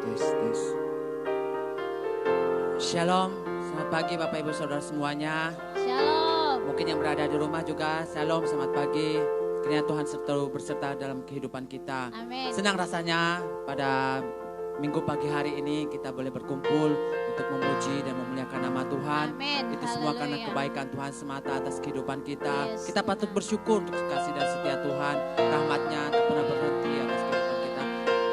Tes, tes. Shalom, selamat pagi Bapak Ibu Saudara semuanya. Shalom. Mungkin yang berada di rumah juga, shalom, selamat pagi. Kiranya Tuhan selalu berserta dalam kehidupan kita. Amin. Senang rasanya pada minggu pagi hari ini kita boleh berkumpul untuk memuji dan memuliakan nama Tuhan. Amin. Itu semua karena Haleluya. kebaikan Tuhan semata atas kehidupan kita. Yes, Kita patut Tuhan. bersyukur untuk kasih dan setia Tuhan. Rahmat-Nya tak pernah berhenti atas kehidupan kita.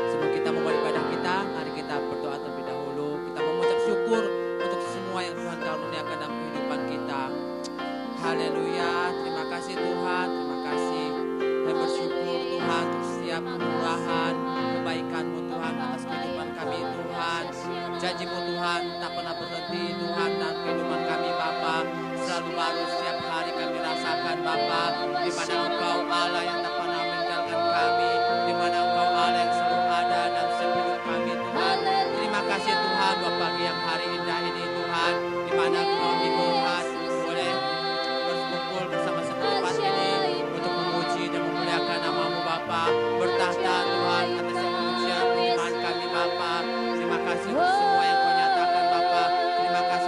Sebelum kita memulai ibadah kita, mari kita berdoa terlebih dahulu. Kita mengucap syukur untuk semua yang Tuhan karuniakan dalam kehidupan kita. Haleluya, terima kasih Tuhan, terima kasih. Dan bersyukur Tuhan untuk setiap kemurahan, kebaikan-Mu Tuhan atas kehidupan kami Tuhan. Janji-Mu Tuhan tak pernah berhenti Tuhan dalam kehidupan kami Bapa. Selalu baru setiap hari kami rasakan Bapa. Di mana Engkau Allah yang tak pernah meninggalkan kami. Di mana Engkau Allah yang selalu ada dalam setiap hidup kami Tuhan. Terima kasih Tuhan buat pagi yang hari indah ini Tuhan. Di mana Engkau Tuhan boleh berkumpul bersama satu tempat ini untuk memuji dan memuliakan nama-Mu Bapa. Bertahta Tuhan atas yang pujian iman kami Bapa. Terima kasih untuk semua yang Kau nyatakan Bapa. Terima kasih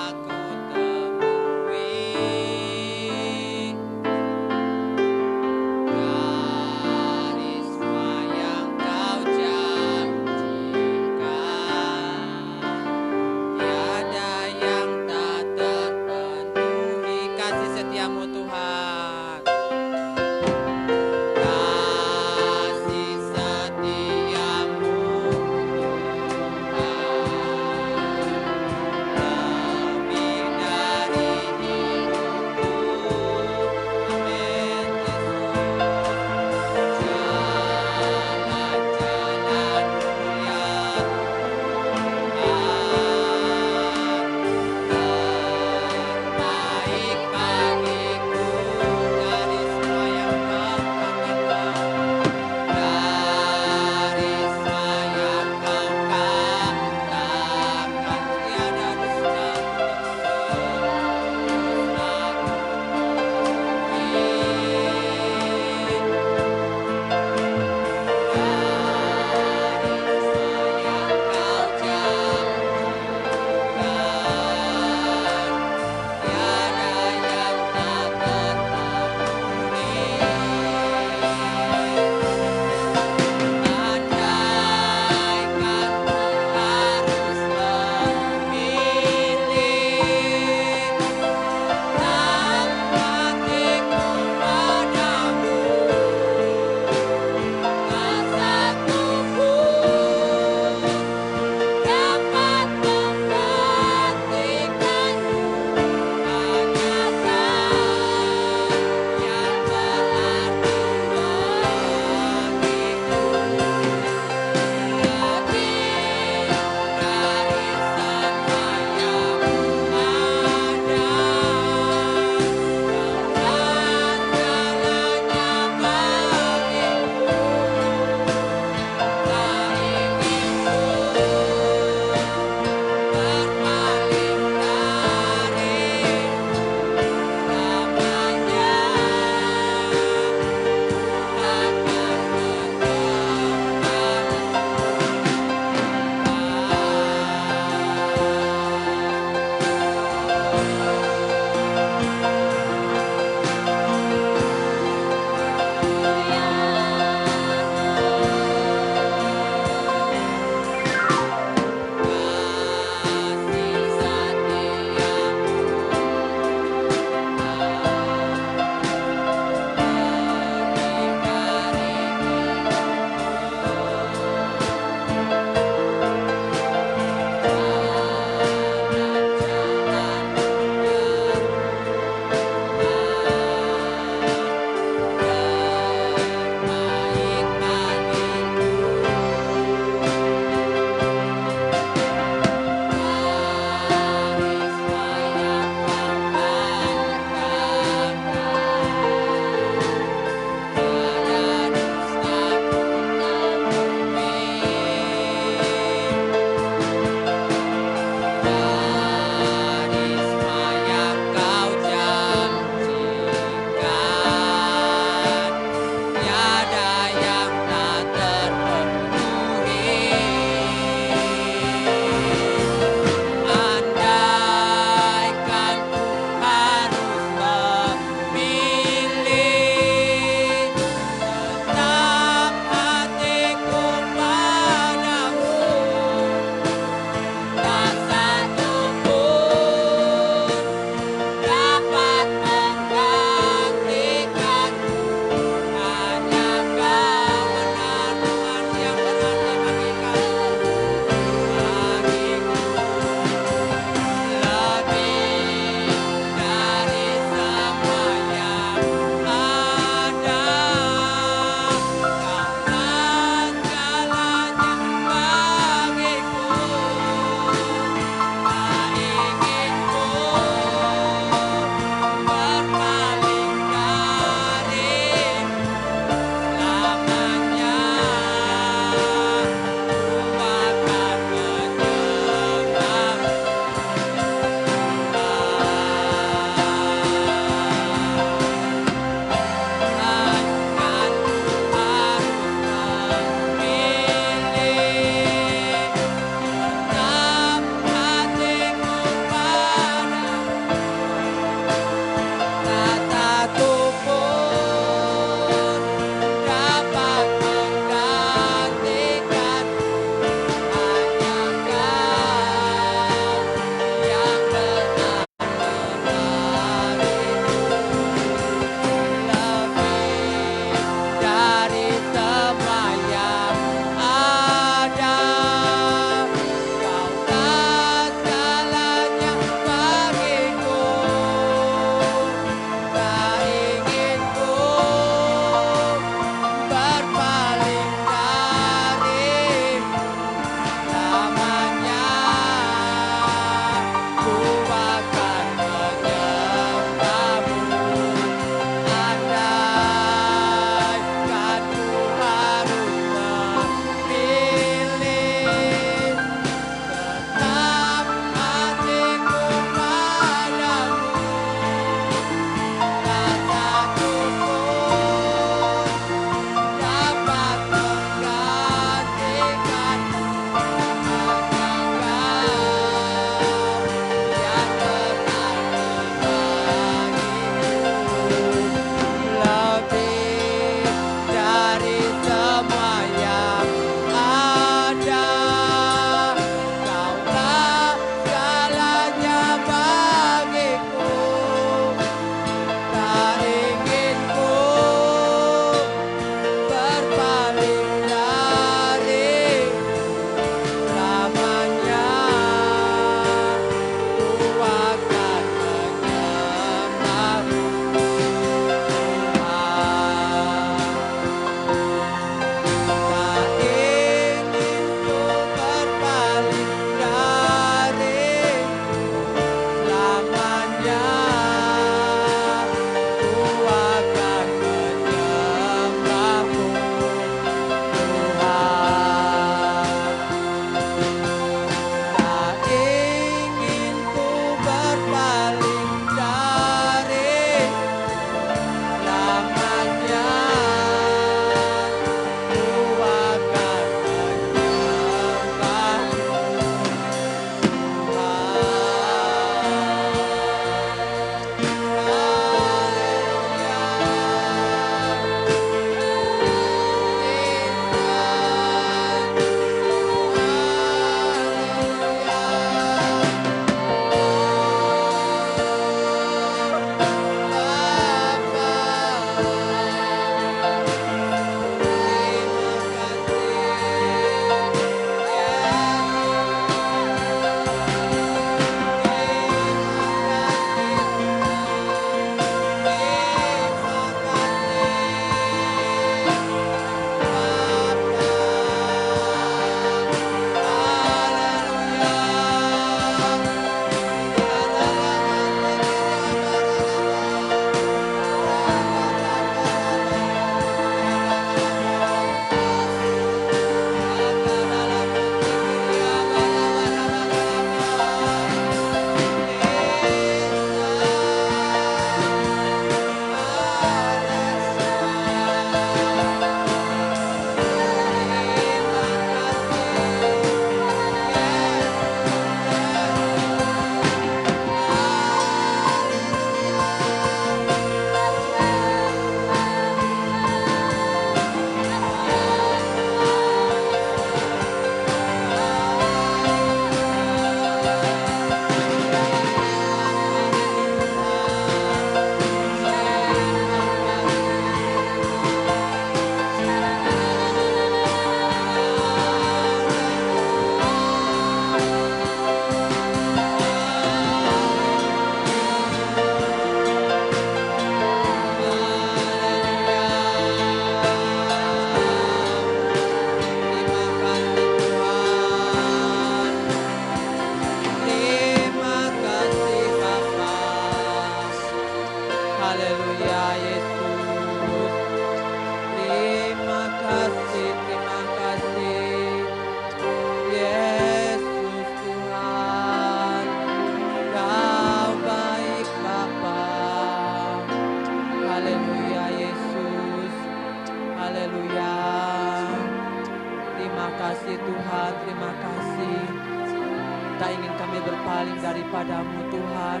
berpaling daripadamu Tuhan.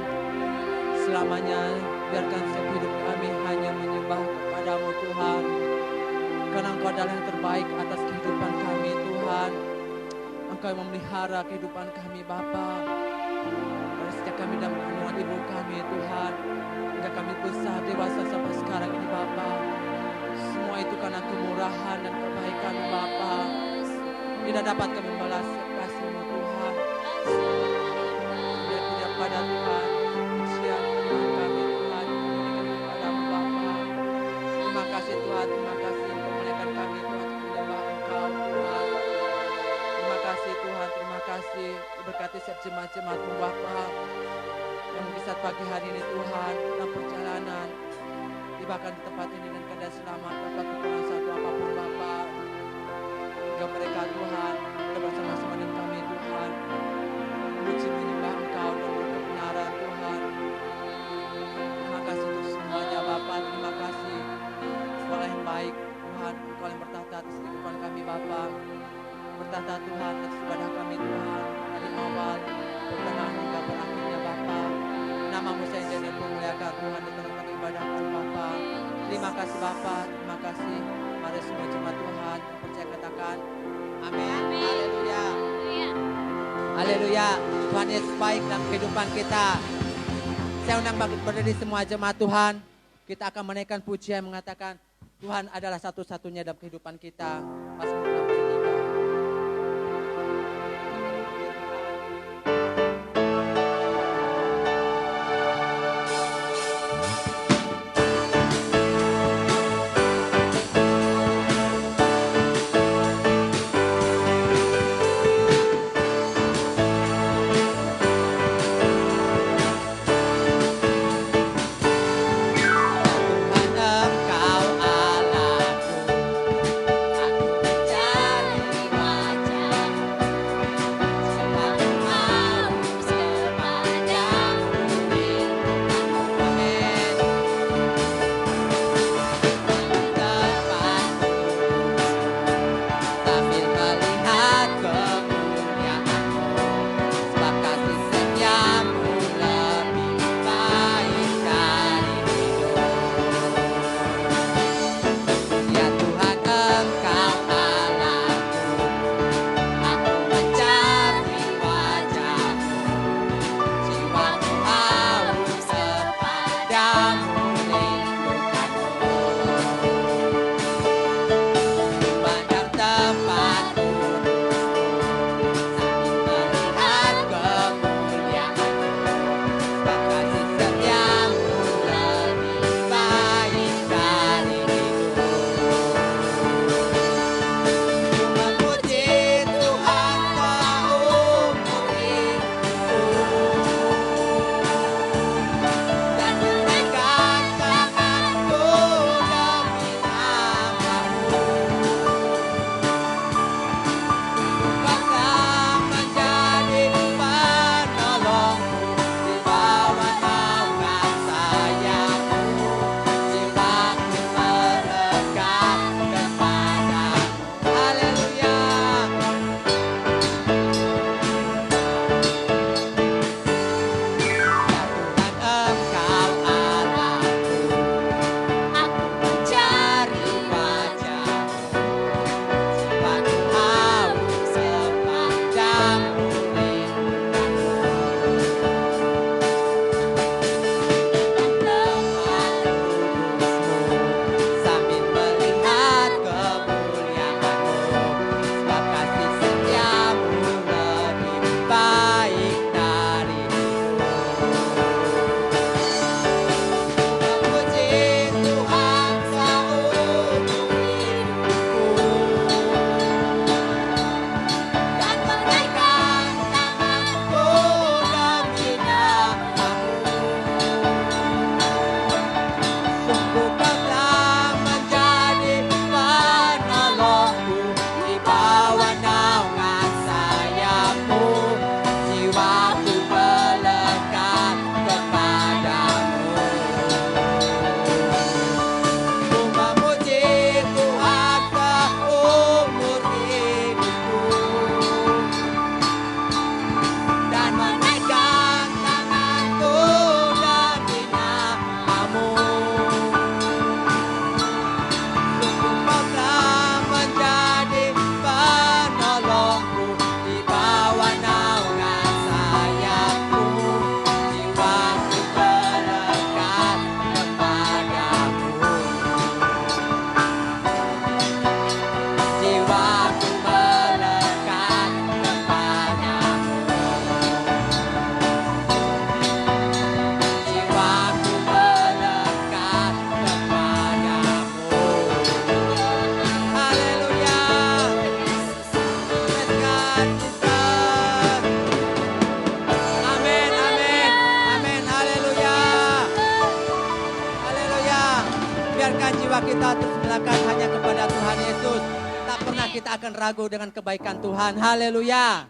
Selamanya biarkan setiap hidup kami hanya menyembah kepadamu Tuhan. Karena Engkau adalah yang terbaik atas kehidupan kami Tuhan. Engkau yang memelihara kehidupan kami Bapa. Dari sejak kami dalam kandungan ibu kami Tuhan, hingga kami besar dewasa sampai sekarang ini Bapa. Semua itu karena kemurahan dan kebaikan Bapa. Tidak dapat kami membalas kasih-Mu Tuhan. Biar tidak pada Tuhan, pujian Tuhan kami Tuhan, memberikan kepadamu Bapa. Terima kasih Tuhan, terima kasih Engkau memuliakan kami Tuhan, untuk menyembah Engkau Tuhan. Terima kasih Tuhan, terima kasih. Berkati setiap jemaat-jemaat-Mu Bapa yang di saat pagi hari ini Tuhan dalam perjalanan, bahkan di tempat ini dan keadaan selamat tanpa kekurangan satu apapun Bapa. Hingga mereka Tuhan sudah bersama-sama dengan kami Tuhan, memuji menyembah Engkau dan kebenaran Tuhan. Terima kasih untuk semuanya Bapa. Terima kasih Engkau yang baik Tuhan. Engkau yang bertata atas kehidupan kami Bapa. Bertata Tuhan atas ibadah kami Tuhan, dari awal pertengahan hingga berakhirnya Bapa. Nama-Mu saja yang dimuliakan Tuhan di tengah-tengah ibadah kami Bapa. Terima kasih Bapa, terima kasih. Mari semua jemaat Tuhan yang percaya katakan amin. Haleluya. Haleluya. Tuhan Yesus baik dalam kehidupan kita. Saya undang berdiri semua jemaat Tuhan. Kita akan menaikkan pujian mengatakan Tuhan adalah satu-satunya dalam kehidupan kita. Mazmur 63. Engkau Allahku, aku menyerahkan jiwa kita terus melakukan hanya kepada Tuhan Yesus. Tak pernah kita akan ragu dengan kebaikan Tuhan. Haleluya.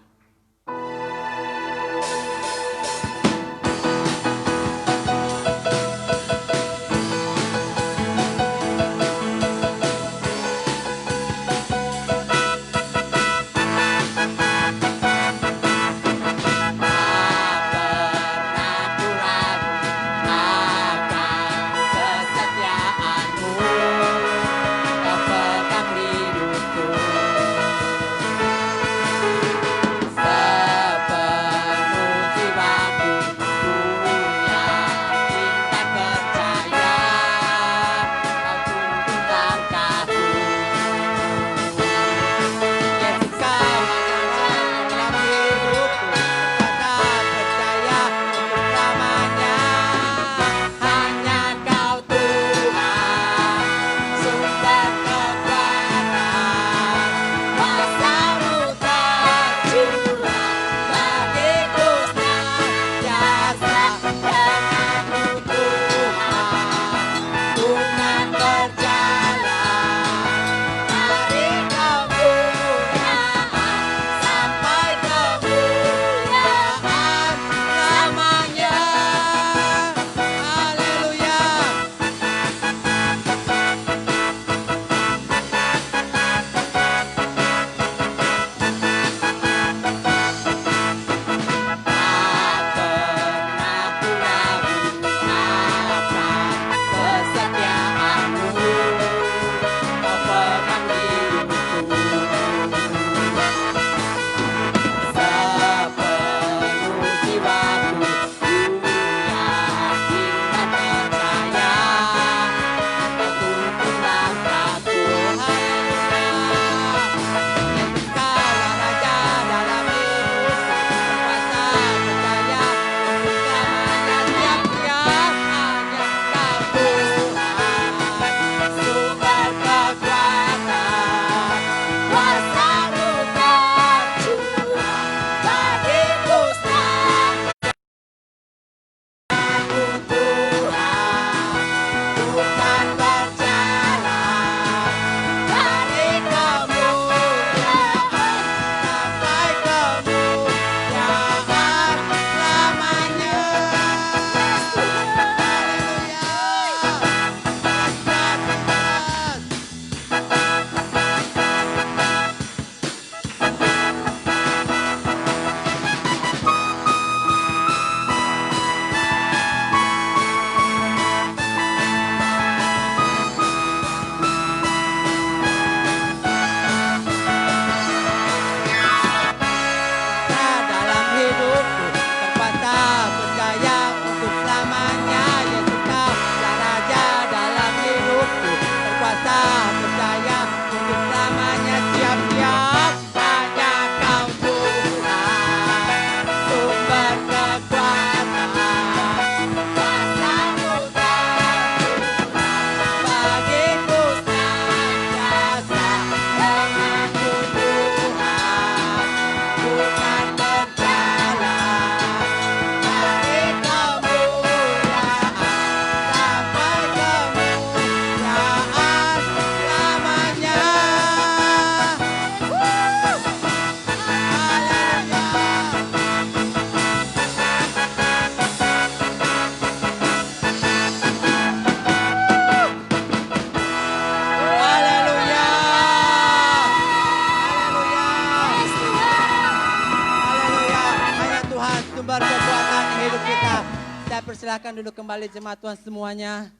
Persilahkan duduk kembali jemaat Tuhan semuanya.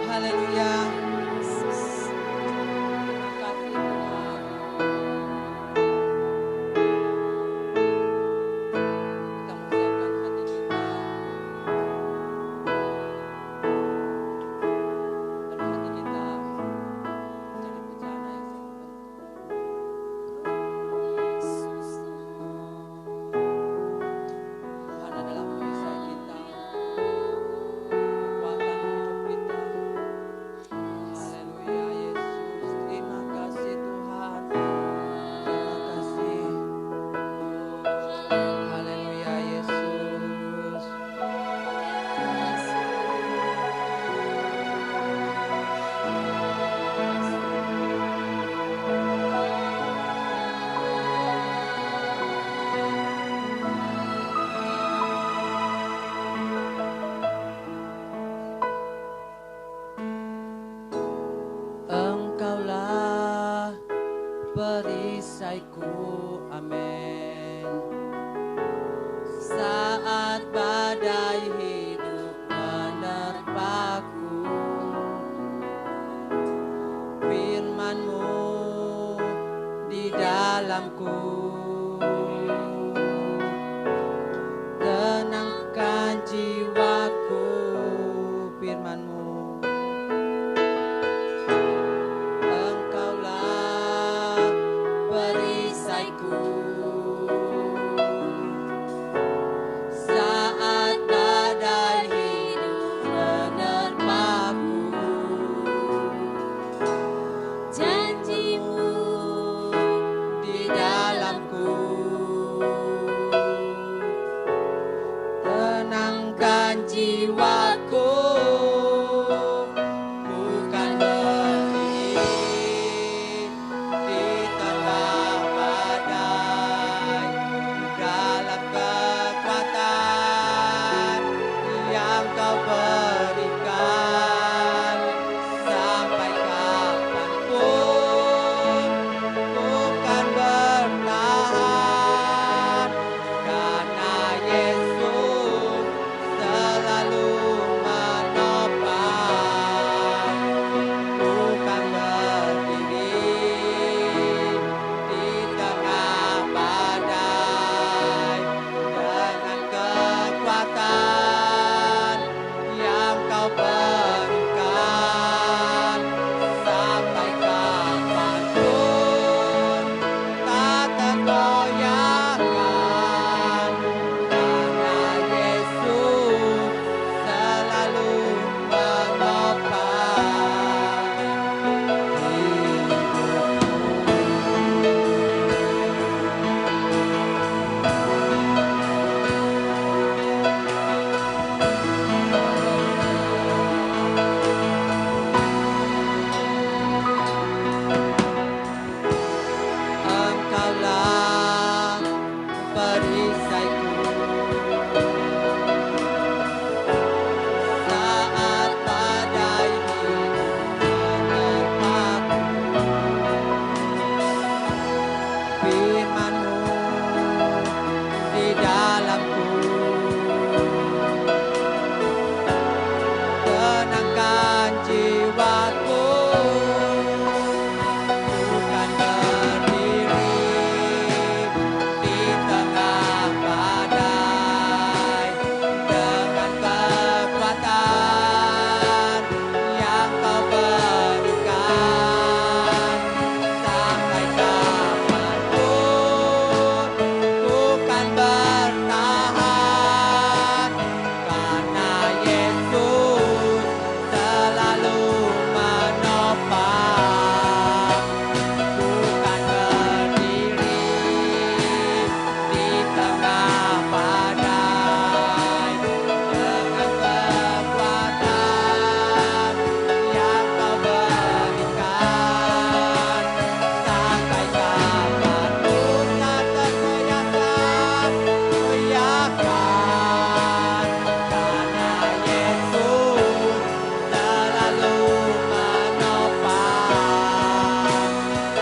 Haleluya. Terima kasih Tuhan. Kita menyiapkan hati kita. Dan hati kita menjadi bejana yang sungguh Tuhan adalah perisai kita, kekuatan hidup kita. perisaiku. Amin. Saat badai hidup menerpaku, firman-Mu di dalamku, tenangkan jiwaku. Firman-Mu, Engkaulah perisaiku. Saat badai hidup menerpaku, Janji-Mu di dalamku, tenangkan jiwaku. Bukan berdiri di tengah badai, dalam kekuatan yang Kau berikan. Sampai kapanpun bukan bertahan, karena Yesus selalu menopang. Bukan berdiri di tengah badai, dengan kekuatan yang Kau berikan. Sampai kapanpun tak tergoyahkan, karena Yesus selalu menopang hidupku. Engkaulah perisaiku. Saat badai hidup menerpaku, firman-Mu di dalamku, tenangkan jiwaku. Bukan berdiri di tengah badai, dengan kekuatan yang Kau berikan. Sampai kapanpun bukan bertahan, karena Yesus selalu menopang. Bukan berdiri di tengah badai, dengan kekuatan yang Kau berikan. Sampai kapanpun tak tergoyahkan, karena Yesus selalu menopang.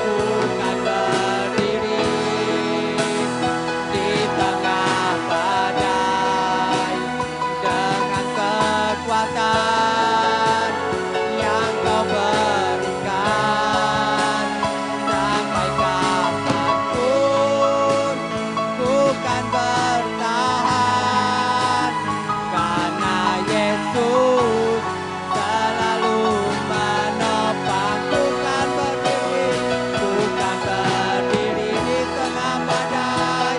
Bukan berdiri di tengah badai, dengan kekuatan yang Kau berikan. Sampai kapanpun bukan bertahan, karena Yesus selalu menopang. Bukan berdiri di tengah badai,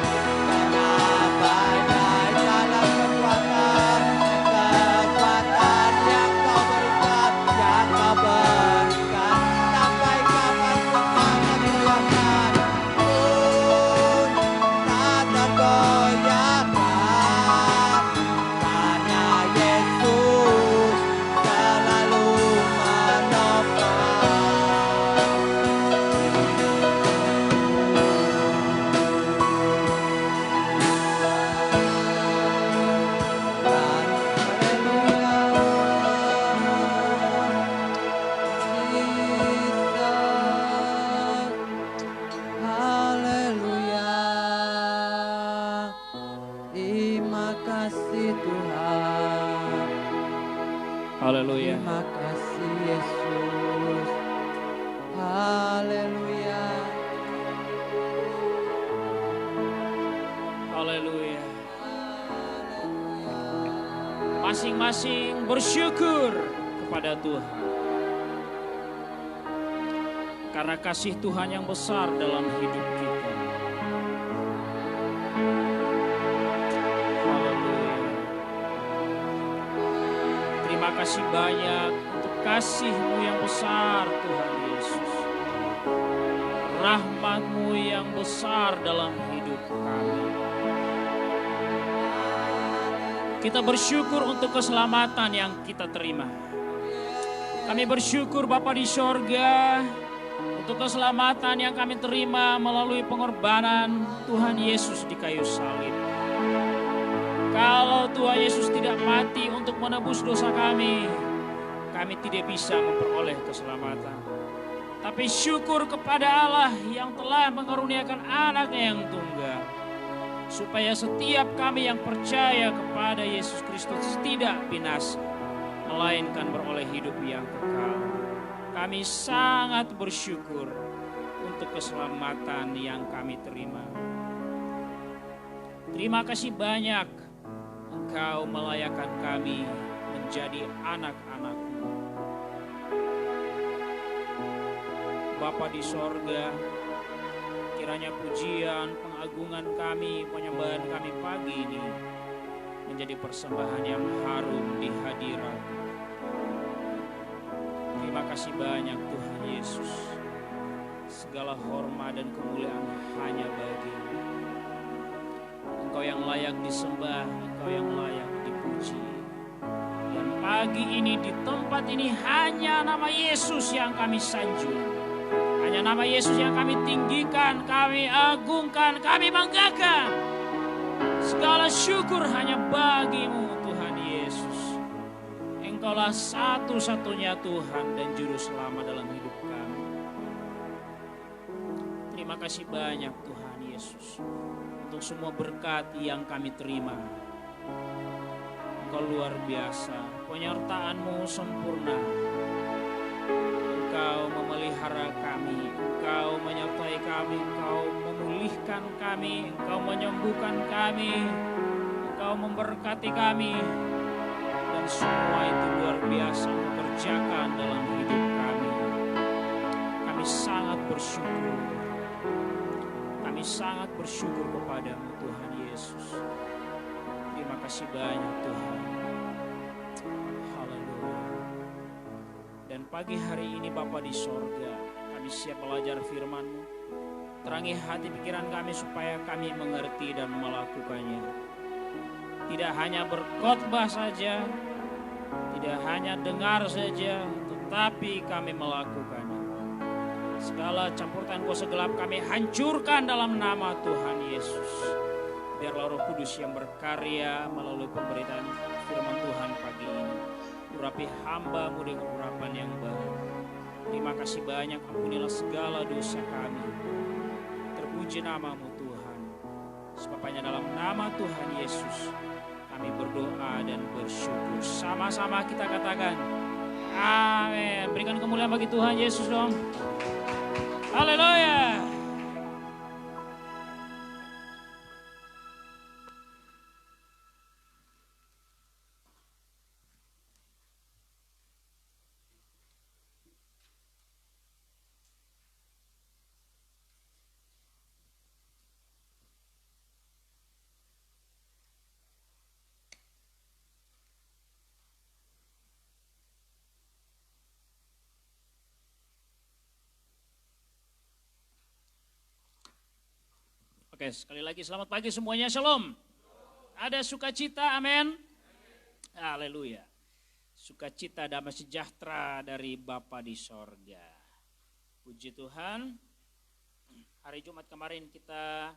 dalam kekuatan yang Kau berikan, sampai kapanpun tak tergoyahkan, tak tergoyahkan, karena Yesus Haleluya. Terima kasih Yesus. Haleluya. Haleluya. Masing-masing bersyukur kepada Tuhan. Karena kasih Tuhan yang besar dalam hidup kita. Haleluya. Terima kasih banyak untuk kasih-Mu yang besar Tuhan Yesus. Rahmat-Mu yang besar dalam hidup kami. Kita bersyukur untuk keselamatan yang kita terima. Kami bersyukur Bapa di sorga untuk keselamatan yang kami terima melalui pengorbanan Tuhan Yesus di kayu salib. Kalau Tuhan Yesus tidak mati untuk menebus dosa kami tidak bisa memperoleh keselamatan. Tapi syukur kepada Allah yang telah mengaruniakan anaknya yang tunggal. Supaya setiap kami yang percaya kepada Yesus Kristus tidak binasa, melainkan beroleh hidup yang kekal. Kami sangat bersyukur untuk keselamatan yang kami terima. Terima kasih banyak Engkau melayakkan kami menjadi anak-anak-Mu. Bapa di sorga, kiranya pujian, pengagungan kami, penyembahan kami pagi ini menjadi persembahan yang harum di hadirat. Terima kasih banyak Tuhan Yesus. Segala hormat dan kemuliaan hanya bagi-Mu. Engkau yang layak disembah, Engkau yang layak dipuji. Dan pagi ini di tempat ini hanya nama Yesus yang kami sanjung. Hanya nama Yesus yang kami tinggikan, kami agungkan, kami banggakan. Segala syukur hanya bagi-Mu Tuhan Yesus. Engkaulah satu-satunya Tuhan dan Juru Selamat dalam hidup kami. Terima kasih banyak Tuhan Yesus untuk semua berkat yang kami terima. Engkau luar biasa, penyertaan-Mu sempurna. Engkau memelihara kami, Engkau menyertai kami, Engkau memulihkan kami, Engkau menyembuhkan kami, Engkau memberkati kami. Dan semua itu luar biasa Engkau kerjakan dalam hidup kami. Kami sangat bersyukur. Kami sangat bersyukur kepada-Mu Tuhan Yesus. Terima kasih banyak Tuhan. Dan pagi hari ini Bapa di sorga, kami siap belajar firman-Mu. Terangi hati pikiran kami supaya kami mengerti dan melakukannya. Tidak hanya berkhotbah saja, tidak hanya dengar saja, tetapi kami melakukannya. Segala campur tangan kuasa gelap kami hancurkan dalam nama Tuhan Yesus. Biarlah Roh Kudus yang berkarya melalui pemberitaan firman Tuhan pagi ini. Urapi hamba-Mu dengan urapan yang baru. Terima kasih banyak, ampunilah segala dosa kami. Terpuji nama-Mu Tuhan. Sebab hanya dalam nama Tuhan Yesus kami berdoa dan bersyukur. Sama-sama kita katakan amin. Berikan kemuliaan bagi Tuhan Yesus dong. Haleluya. Oke, sekali lagi selamat pagi semuanya, shalom. Ada sukacita, amin. Haleluya. Sukacita damai sejahtera dari Bapa di sorga. Puji Tuhan. Hari Jumat kemarin kita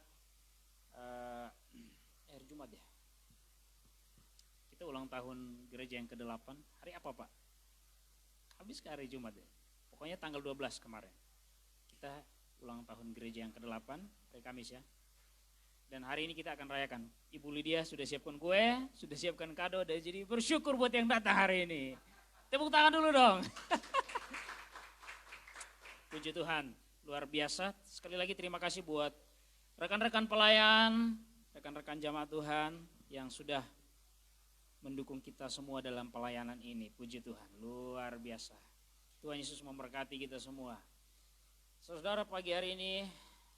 hari Jumat ya. Kita ulang tahun gereja yang ke-8. Hari apa Pak? Habis ke hari Jumat ya. Pokoknya tanggal 12 kemarin. Kita ulang tahun gereja yang ke-8, hari Kamis ya. Dan hari ini kita akan rayakan. Ibu Lydia sudah siapkan kue, sudah siapkan kado, dan jadi bersyukur buat yang datang hari ini. Tepuk tangan dulu dong. Puji Tuhan, luar biasa. Sekali lagi terima kasih buat rekan-rekan pelayan, rekan-rekan jamaat Tuhan yang sudah mendukung kita semua dalam pelayanan ini. Puji Tuhan, luar biasa. Tuhan Yesus memberkati kita semua. Saudara, pagi hari ini,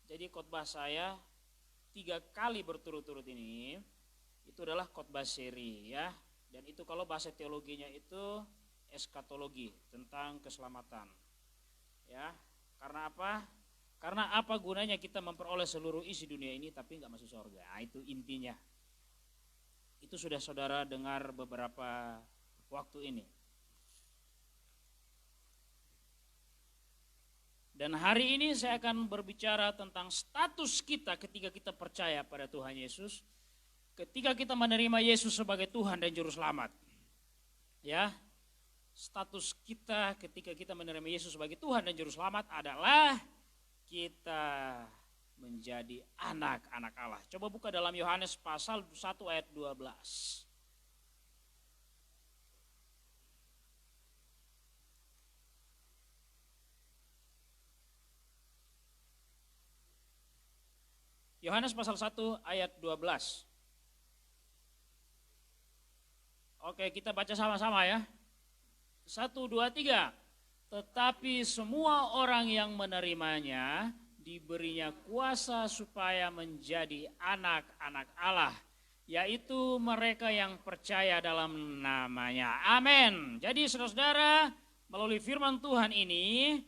jadi khotbah saya 3 kali berturut-turut ini, itu adalah khotbah seri ya. Dan itu kalau bahasa teologinya itu eskatologi, tentang keselamatan. Ya, karena apa? Karena apa gunanya kita memperoleh seluruh isi dunia ini tapi nggak masuk surga? Nah, itu intinya. Itu sudah saudara dengar beberapa waktu ini. Dan hari ini saya akan berbicara tentang status kita ketika kita percaya pada Tuhan Yesus, ketika kita menerima Yesus sebagai Tuhan dan Juru Selamat. Ya, status kita ketika kita menerima Yesus sebagai Tuhan dan Juru Selamat adalah kita menjadi anak-anak Allah. Coba buka dalam Yohanes pasal 1 ayat 12. Yohanes pasal 1 ayat 12. Oke, kita baca sama-sama ya. 1, 2, 3. Tetapi semua orang yang menerimanya diberinya kuasa supaya menjadi anak-anak Allah, yaitu mereka yang percaya dalam namanya. Amin. Jadi saudara-saudara, melalui firman Tuhan ini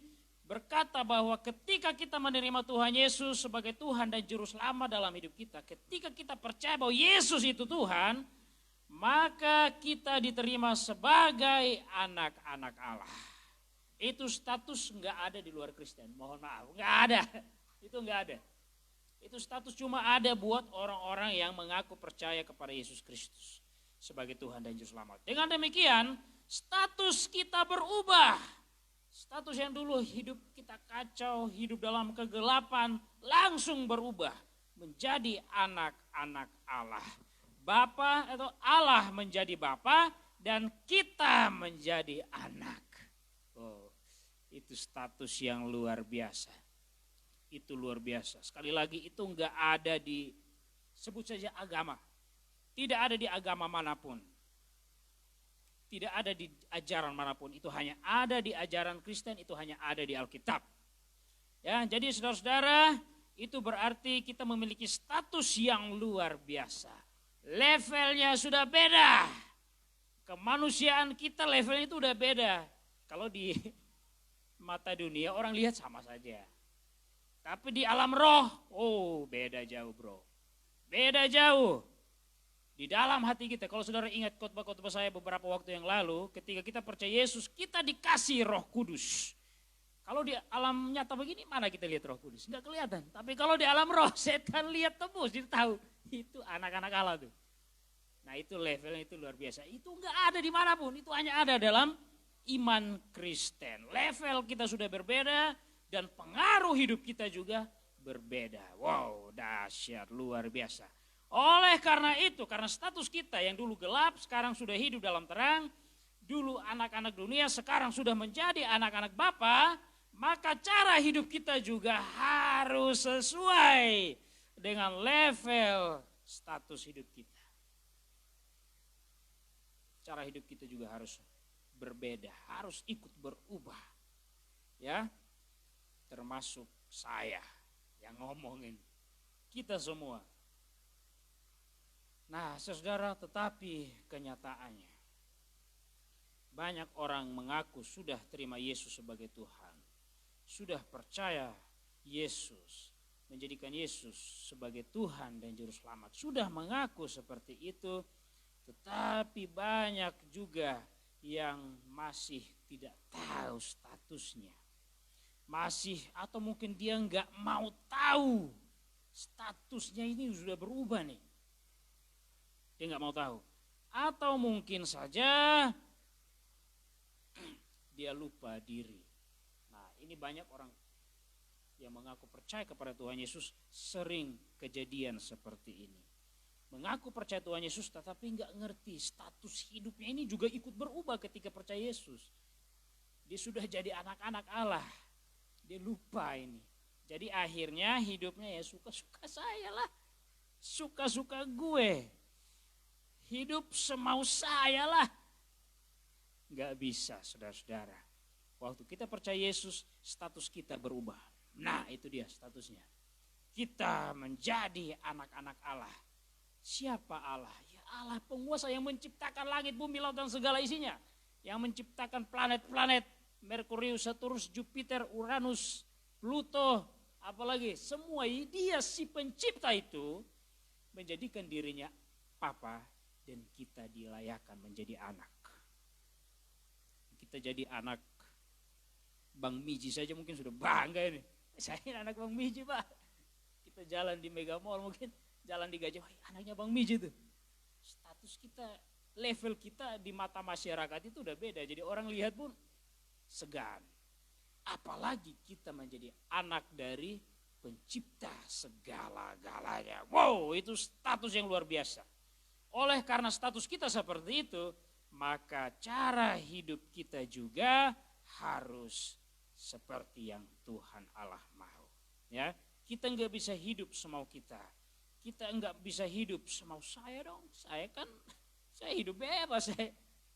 berkata bahwa ketika kita menerima Tuhan Yesus sebagai Tuhan dan Juru Selamat dalam hidup kita, ketika kita percaya bahwa Yesus itu Tuhan, maka kita diterima sebagai anak-anak Allah. Itu status nggak ada di luar Kristen, mohon maaf, nggak ada. Itu nggak ada. Itu status cuma ada buat orang-orang yang mengaku percaya kepada Yesus Kristus sebagai Tuhan dan Juru Selamat. Dengan demikian, status kita berubah. Status yang dulu hidup kita kacau, hidup dalam kegelapan, langsung berubah menjadi anak-anak Allah. Bapa atau Allah menjadi Bapa dan kita menjadi anak. Oh, itu status yang luar biasa. Itu luar biasa. Sekali lagi itu enggak ada di, sebut saja agama. Tidak ada di agama manapun. Tidak ada di ajaran manapun. Itu hanya ada di ajaran Kristen, itu hanya ada di Alkitab. Ya, jadi saudara-saudara, itu berarti kita memiliki status yang luar biasa. Levelnya sudah beda. Kemanusiaan kita levelnya itu udah beda. Kalau di mata dunia orang lihat sama saja. Tapi di alam roh, oh beda jauh bro. Beda jauh. Di dalam hati kita, kalau saudara ingat khotbah-khotbah saya beberapa waktu yang lalu, ketika kita percaya Yesus, kita dikasih Roh Kudus. Kalau di alam nyata begini, mana kita lihat Roh Kudus? Enggak kelihatan. Tapi kalau di alam roh, setan lihat tembus, dia tahu. Itu anak-anak Allah tuh. Nah itu levelnya itu luar biasa. Itu enggak ada dimanapun, itu hanya ada dalam iman Kristen. Level kita sudah berbeda dan pengaruh hidup kita juga berbeda. Wow, dahsyat, luar biasa. Oleh karena itu, karena status kita yang dulu gelap, sekarang sudah hidup dalam terang, dulu anak-anak dunia, sekarang sudah menjadi anak-anak Bapa, maka cara hidup kita juga harus sesuai dengan level status hidup kita. Cara hidup kita juga harus berbeda, harus ikut berubah. Ya, termasuk saya yang ngomongin, kita semua. Nah, saudara, tetapi kenyataannya banyak orang mengaku sudah terima Yesus sebagai Tuhan, sudah percaya Yesus, menjadikan Yesus sebagai Tuhan dan Juru Selamat, sudah mengaku seperti itu, tetapi banyak juga yang masih tidak tahu statusnya, masih atau mungkin dia nggak mau tahu statusnya ini sudah berubah nih. Dia nggak mau tahu. Atau mungkin saja dia lupa diri. Nah, ini banyak orang yang mengaku percaya kepada Tuhan Yesus sering kejadian seperti ini. mengaku percaya Tuhan Yesus tetapi nggak ngerti status hidupnya ini juga ikut berubah ketika percaya Yesus. Dia sudah jadi anak-anak Allah. Dia lupa ini. Jadi akhirnya hidupnya ya suka-suka saya lah. Suka-suka gue. Hidup semau saya lah. Gak bisa saudara-saudara. Waktu kita percaya Yesus, status kita berubah. Nah itu dia statusnya. Kita menjadi anak-anak Allah. Siapa Allah? Ya Allah penguasa yang menciptakan langit, bumi, laut dan segala isinya. Yang menciptakan planet-planet, Merkurius, Saturnus, Jupiter, Uranus, Pluto, apalagi semua dia si pencipta itu menjadikan dirinya Papa dan kita dilayakkan menjadi anak. Kita jadi anak Bang Miji saja mungkin sudah bangga ini. Saya anak Bang Miji Pak. Kita jalan di Mega Mall mungkin jalan di Gajah, anaknya Bang Miji tuh. Status kita, level kita di mata masyarakat itu udah beda. Jadi orang lihat pun segan. Apalagi kita menjadi anak dari pencipta segala-galanya. Wow, itu status yang luar biasa. Oleh karena status kita seperti itu, maka cara hidup kita juga harus seperti yang Tuhan Allah mau. Ya, kita nggak bisa hidup semau kita. Kita nggak bisa hidup semau saya dong. Saya hidup bebas. Saya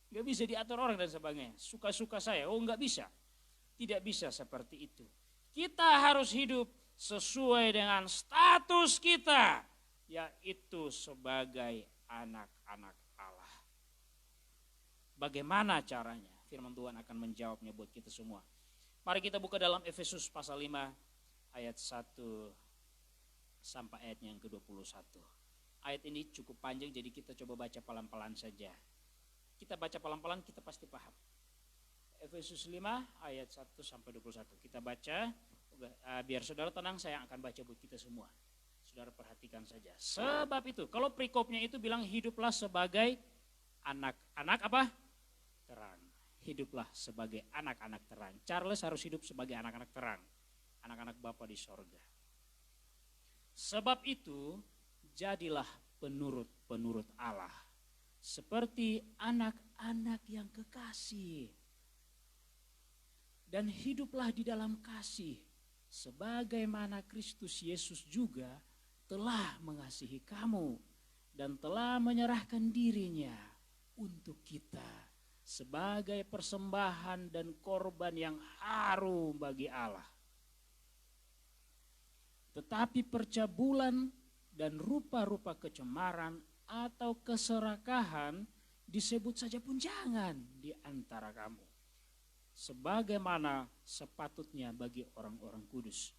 nggak bisa diatur orang dan sebagainya. Suka-suka saya. Oh nggak bisa. Tidak bisa seperti itu. Kita harus hidup sesuai dengan status kita, yaitu sebagai anak-anak Allah. Bagaimana caranya? Firman Tuhan akan menjawabnya buat kita semua. Mari kita buka dalam Efesus pasal 5 ayat 1 sampai ayatnya yang ke-21. Ayat ini cukup panjang jadi kita coba baca pelan-pelan saja. Kita baca pelan-pelan kita pasti paham. Efesus 5 ayat 1 sampai 21. Kita baca, biar saudara tenang saya akan baca buat kita semua. Saudara perhatikan saja. Sebab itu, kalau perikopnya itu bilang hiduplah sebagai anak-anak apa? Terang. Hiduplah sebagai anak-anak terang. Charles harus hidup sebagai anak-anak terang. Anak-anak Bapa di sorga. Sebab itu, jadilah penurut-penurut Allah. Seperti anak-anak yang kekasih. Dan hiduplah di dalam kasih, sebagaimana Kristus Yesus juga telah mengasihi kamu dan telah menyerahkan dirinya untuk kita sebagai persembahan dan korban yang harum bagi Allah. Tetapi percabulan dan rupa-rupa kecemaran atau keserakahan disebut saja pun jangan di antara kamu. Sebagaimana sepatutnya bagi orang-orang kudus.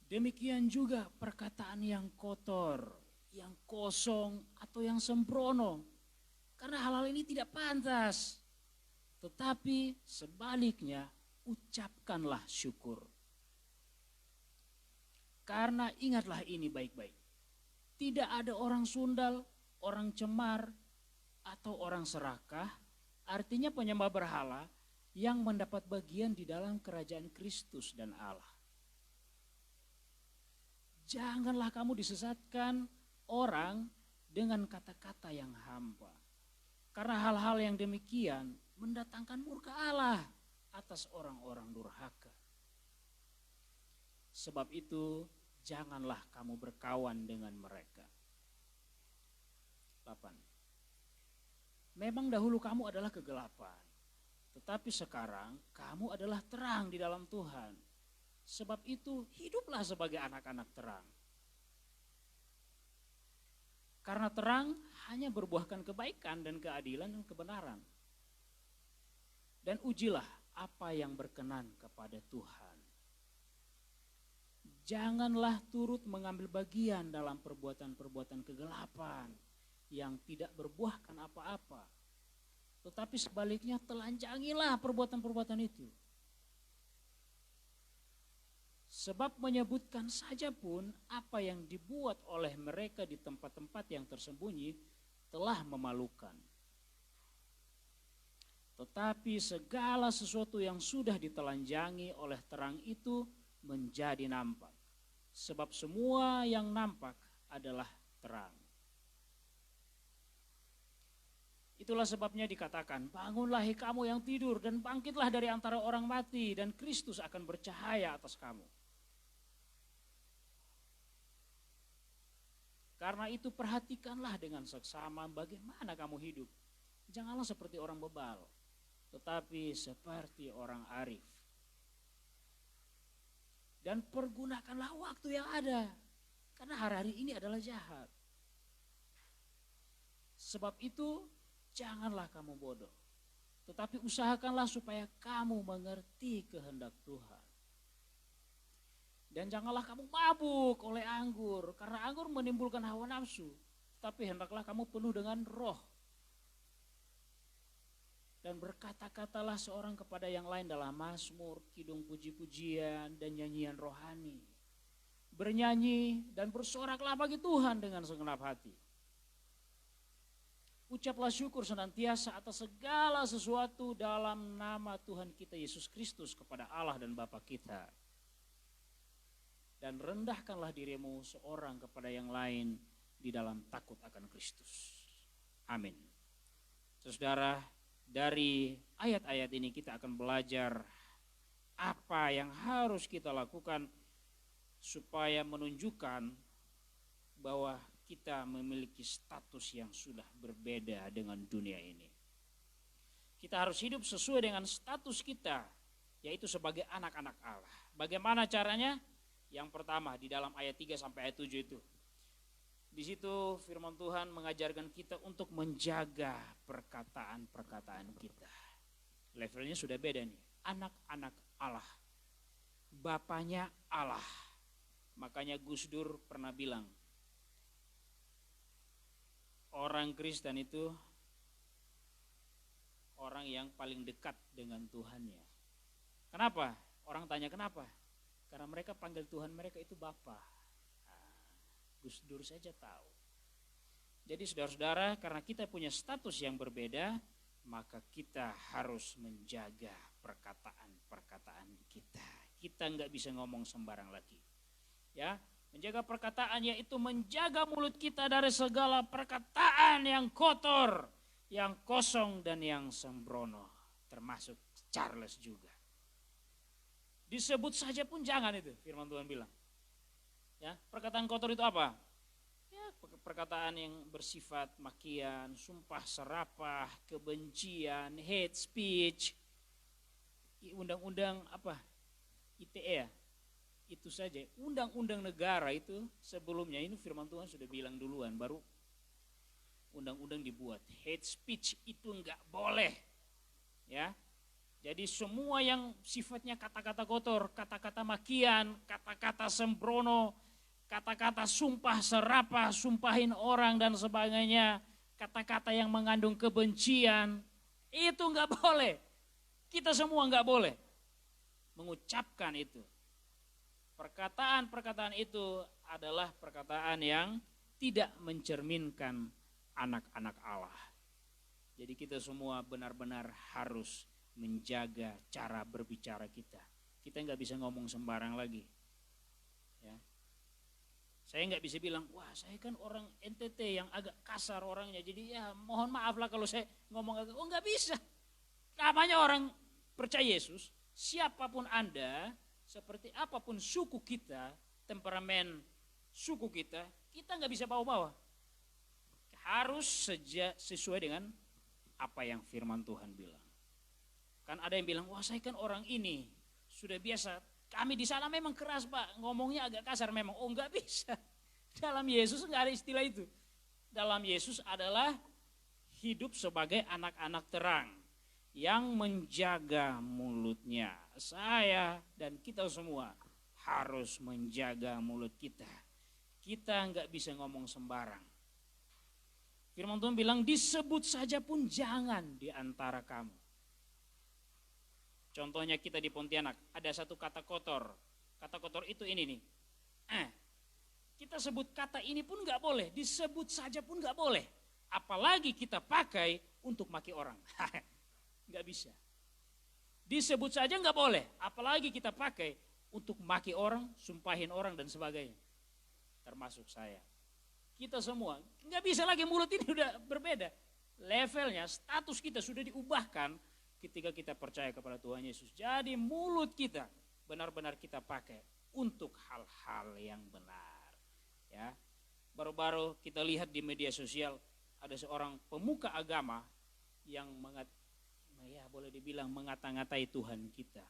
Demikian juga perkataan yang kotor, yang kosong atau yang sembrono. Karena hal-hal ini tidak pantas. Tetapi sebaliknya ucapkanlah syukur. Karena ingatlah ini baik-baik. Tidak ada orang sundal, orang cemar, atau orang serakah, artinya penyembah berhala yang mendapat bagian di dalam kerajaan Kristus dan Allah. Janganlah kamu disesatkan orang dengan kata-kata yang hampa. Karena hal-hal yang demikian mendatangkan murka Allah atas orang-orang durhaka. Sebab itu janganlah kamu berkawan dengan mereka. 8. Memang dahulu kamu adalah kegelapan, tetapi sekarang kamu adalah terang di dalam Tuhan. Sebab itu hiduplah sebagai anak-anak terang. Karena terang hanya berbuahkan kebaikan dan keadilan dan kebenaran. Dan ujilah apa yang berkenan kepada Tuhan. Janganlah turut mengambil bagian dalam perbuatan-perbuatan kegelapan yang tidak berbuahkan apa-apa. Tetapi sebaliknya telanjangilah perbuatan-perbuatan itu. Sebab menyebutkan saja pun apa yang dibuat oleh mereka di tempat-tempat yang tersembunyi telah memalukan. Tetapi segala sesuatu yang sudah ditelanjangi oleh terang itu menjadi nampak. Sebab semua yang nampak adalah terang. Itulah sebabnya dikatakan, bangunlah hai kamu yang tidur dan bangkitlah dari antara orang mati dan Kristus akan bercahaya atas kamu. Karena itu perhatikanlah dengan seksama bagaimana kamu hidup. Janganlah seperti orang bebal, tetapi seperti orang arif. Dan pergunakanlah waktu yang ada, karena hari-hari ini adalah jahat. Sebab itu janganlah kamu bodoh, tetapi usahakanlah supaya kamu mengerti kehendak Tuhan. Dan janganlah kamu mabuk oleh anggur, karena anggur menimbulkan hawa nafsu, tapi hendaklah kamu penuh dengan roh. Dan berkata-katalah seorang kepada yang lain dalam mazmur, kidung puji-pujian, dan nyanyian rohani. Bernyanyi dan bersoraklah bagi Tuhan dengan segenap hati. Ucaplah syukur senantiasa atas segala sesuatu dalam nama Tuhan kita Yesus Kristus kepada Allah dan Bapa kita. Dan rendahkanlah dirimu seorang kepada yang lain di dalam takut akan Kristus. Amin. Saudara, dari ayat-ayat ini kita akan belajar apa yang harus kita lakukan supaya menunjukkan bahwa kita memiliki status yang sudah berbeda dengan dunia ini. Kita harus hidup sesuai dengan status kita, yaitu sebagai anak-anak Allah. Bagaimana caranya? Yang pertama di dalam ayat 3 sampai ayat 7 itu. Di situ firman Tuhan mengajarkan kita untuk menjaga perkataan-perkataan kita. Levelnya sudah beda nih. Anak-anak Allah. Bapaknya Allah. Makanya Gus Dur pernah bilang, orang Kristen itu orang yang paling dekat dengan Tuhannya. Kenapa? Orang tanya kenapa? Karena mereka panggil Tuhan mereka itu Bapa. Gus Dur saja tahu. Jadi saudara-saudara, karena kita punya status yang berbeda, maka kita harus menjaga perkataan-perkataan kita. Kita nggak bisa ngomong sembarang lagi. Ya, menjaga perkataan yaitu menjaga mulut kita dari segala perkataan yang kotor, yang kosong dan yang sembrono, termasuk Charles juga. Disebut saja pun jangan itu, firman Tuhan bilang. Ya, perkataan kotor itu apa? Ya, perkataan yang bersifat makian, sumpah serapah, kebencian, hate speech, undang-undang apa? ITE ya? Itu saja, undang-undang negara itu sebelumnya ini firman Tuhan sudah bilang duluan, baru undang-undang dibuat. Hate speech itu enggak boleh. Ya. Jadi semua yang sifatnya kata-kata kotor, kata-kata makian, kata-kata sembrono, kata-kata sumpah serapah, sumpahin orang dan sebagainya, kata-kata yang mengandung kebencian, itu enggak boleh. Kita semua enggak boleh mengucapkan itu. Perkataan-perkataan itu adalah perkataan yang tidak mencerminkan anak-anak Allah. Jadi kita semua benar-benar harus menjaga cara berbicara kita. Kita nggak bisa ngomong sembarang lagi. Ya. Saya nggak bisa bilang, wah saya kan orang NTT yang agak kasar orangnya. Jadi ya mohon maaf lah kalau saya ngomong agak, nggak bisa. Namanya orang percaya Yesus, siapapun Anda, seperti apapun suku kita, temperamen suku kita nggak bisa bawa-bawa. Harus sesuai dengan apa yang firman Tuhan bilang. Kan ada yang bilang, wah saya kan orang ini, sudah biasa. Kami di sana memang keras Pak, ngomongnya agak kasar memang. Oh nggak bisa. Dalam Yesus nggak ada istilah itu. Dalam Yesus adalah hidup sebagai anak-anak terang yang menjaga mulutnya. Saya dan kita semua harus menjaga mulut kita. Kita nggak bisa ngomong sembarang. Firman Tuhan bilang disebut saja pun jangan di antara kamu. Contohnya kita di Pontianak ada satu kata kotor. Kata kotor itu ini nih. Kita sebut kata ini pun nggak boleh. Disebut saja pun nggak boleh. Apalagi kita pakai untuk maki orang. Nggak bisa. Disebut saja nggak boleh. Apalagi kita pakai untuk maki orang, sumpahin orang dan sebagainya. Termasuk saya. Kita semua. Nggak bisa lagi, mulut ini udah berbeda. Levelnya, status kita sudah diubahkan ketika kita percaya kepada Tuhan Yesus. Jadi mulut kita benar-benar kita pakai untuk hal-hal yang benar. Ya, baru-baru kita lihat di media sosial ada seorang pemuka agama yang boleh dibilang mengata-ngatai Tuhan kita.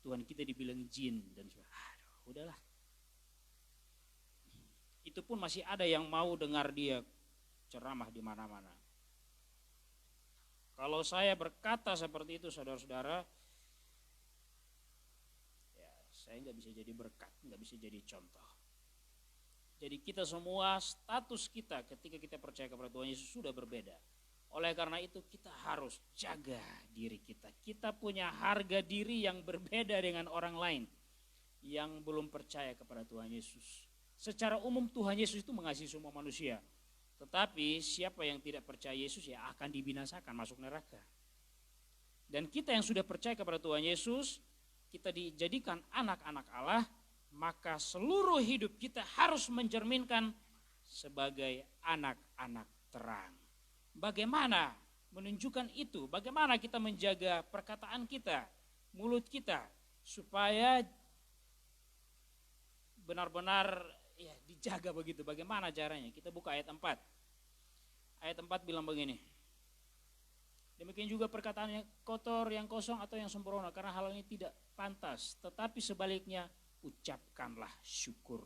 Tuhan kita dibilang jin dan udahlah. Itu pun masih ada yang mau dengar dia ceramah di mana-mana. Kalau saya berkata seperti itu, saudara-saudara, ya saya nggak bisa jadi berkat, nggak bisa jadi contoh. Jadi kita semua, status kita ketika kita percaya kepada Tuhan Yesus sudah berbeda. Oleh karena itu kita harus jaga diri kita. Kita punya harga diri yang berbeda dengan orang lain yang belum percaya kepada Tuhan Yesus. Secara umum Tuhan Yesus itu mengasihi semua manusia. Tetapi siapa yang tidak percaya Yesus ya akan dibinasakan, masuk neraka. Dan kita yang sudah percaya kepada Tuhan Yesus, kita dijadikan anak-anak Allah, maka seluruh hidup kita harus mencerminkan sebagai anak-anak terang. Bagaimana menunjukkan itu? Bagaimana kita menjaga perkataan kita, mulut kita, supaya benar-benar ya dijaga begitu. Bagaimana caranya? Kita buka ayat 4. Ayat 4 bilang begini. Demikian juga perkataan yang kotor, yang kosong atau yang sempurna, karena hal ini tidak pantas. Tetapi sebaliknya ucapkanlah syukur.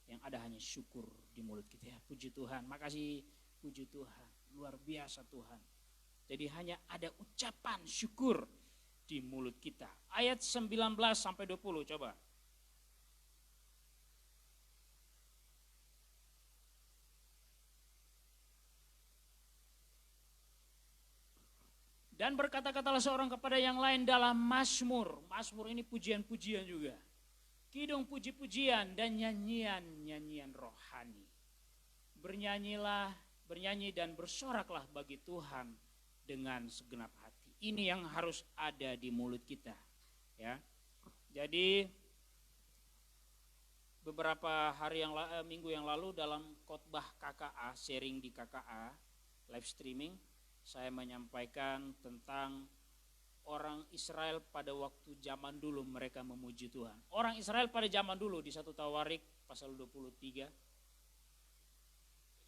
Yang ada hanya syukur di mulut kita. Ya, puji Tuhan, makasih, puji Tuhan. Luar biasa Tuhan. Jadi hanya ada ucapan syukur di mulut kita. Ayat 19 sampai 20 coba. Dan berkata-katalah seorang kepada yang lain dalam mazmur. Mazmur ini pujian-pujian juga. Kidung puji-pujian dan nyanyian-nyanyian rohani. Bernyanyi dan bersoraklah bagi Tuhan dengan segenap hati. Ini yang harus ada di mulut kita, ya. Jadi beberapa minggu yang lalu dalam khotbah KKA, sharing di KKA, live streaming, saya menyampaikan tentang orang Israel pada waktu zaman dulu mereka memuji Tuhan. Orang Israel pada zaman dulu di 1 Tawarik pasal 23,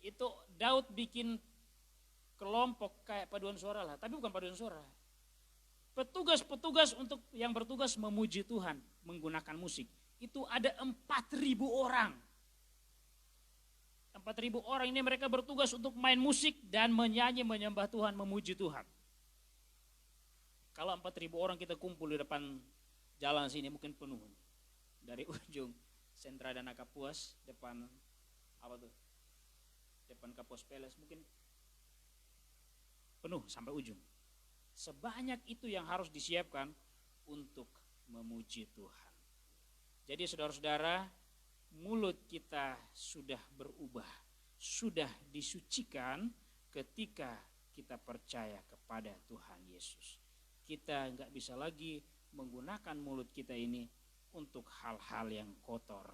itu Daud bikin kelompok kayak paduan suara lah, tapi bukan paduan suara. Petugas-petugas untuk yang bertugas memuji Tuhan menggunakan musik. Itu ada 4.000 orang. 4.000 orang ini mereka bertugas untuk main musik dan menyanyi, menyembah Tuhan, memuji Tuhan. Kalau 4.000 orang kita kumpul di depan jalan sini mungkin penuh. Dari ujung Sentra Dana Kapuas, depan depan Kapuas Peles mungkin penuh sampai ujung. Sebanyak itu yang harus disiapkan untuk memuji Tuhan. Jadi saudara-saudara, mulut kita sudah berubah, sudah disucikan ketika kita percaya kepada Tuhan Yesus. Kita nggak bisa lagi menggunakan mulut kita ini untuk hal-hal yang kotor,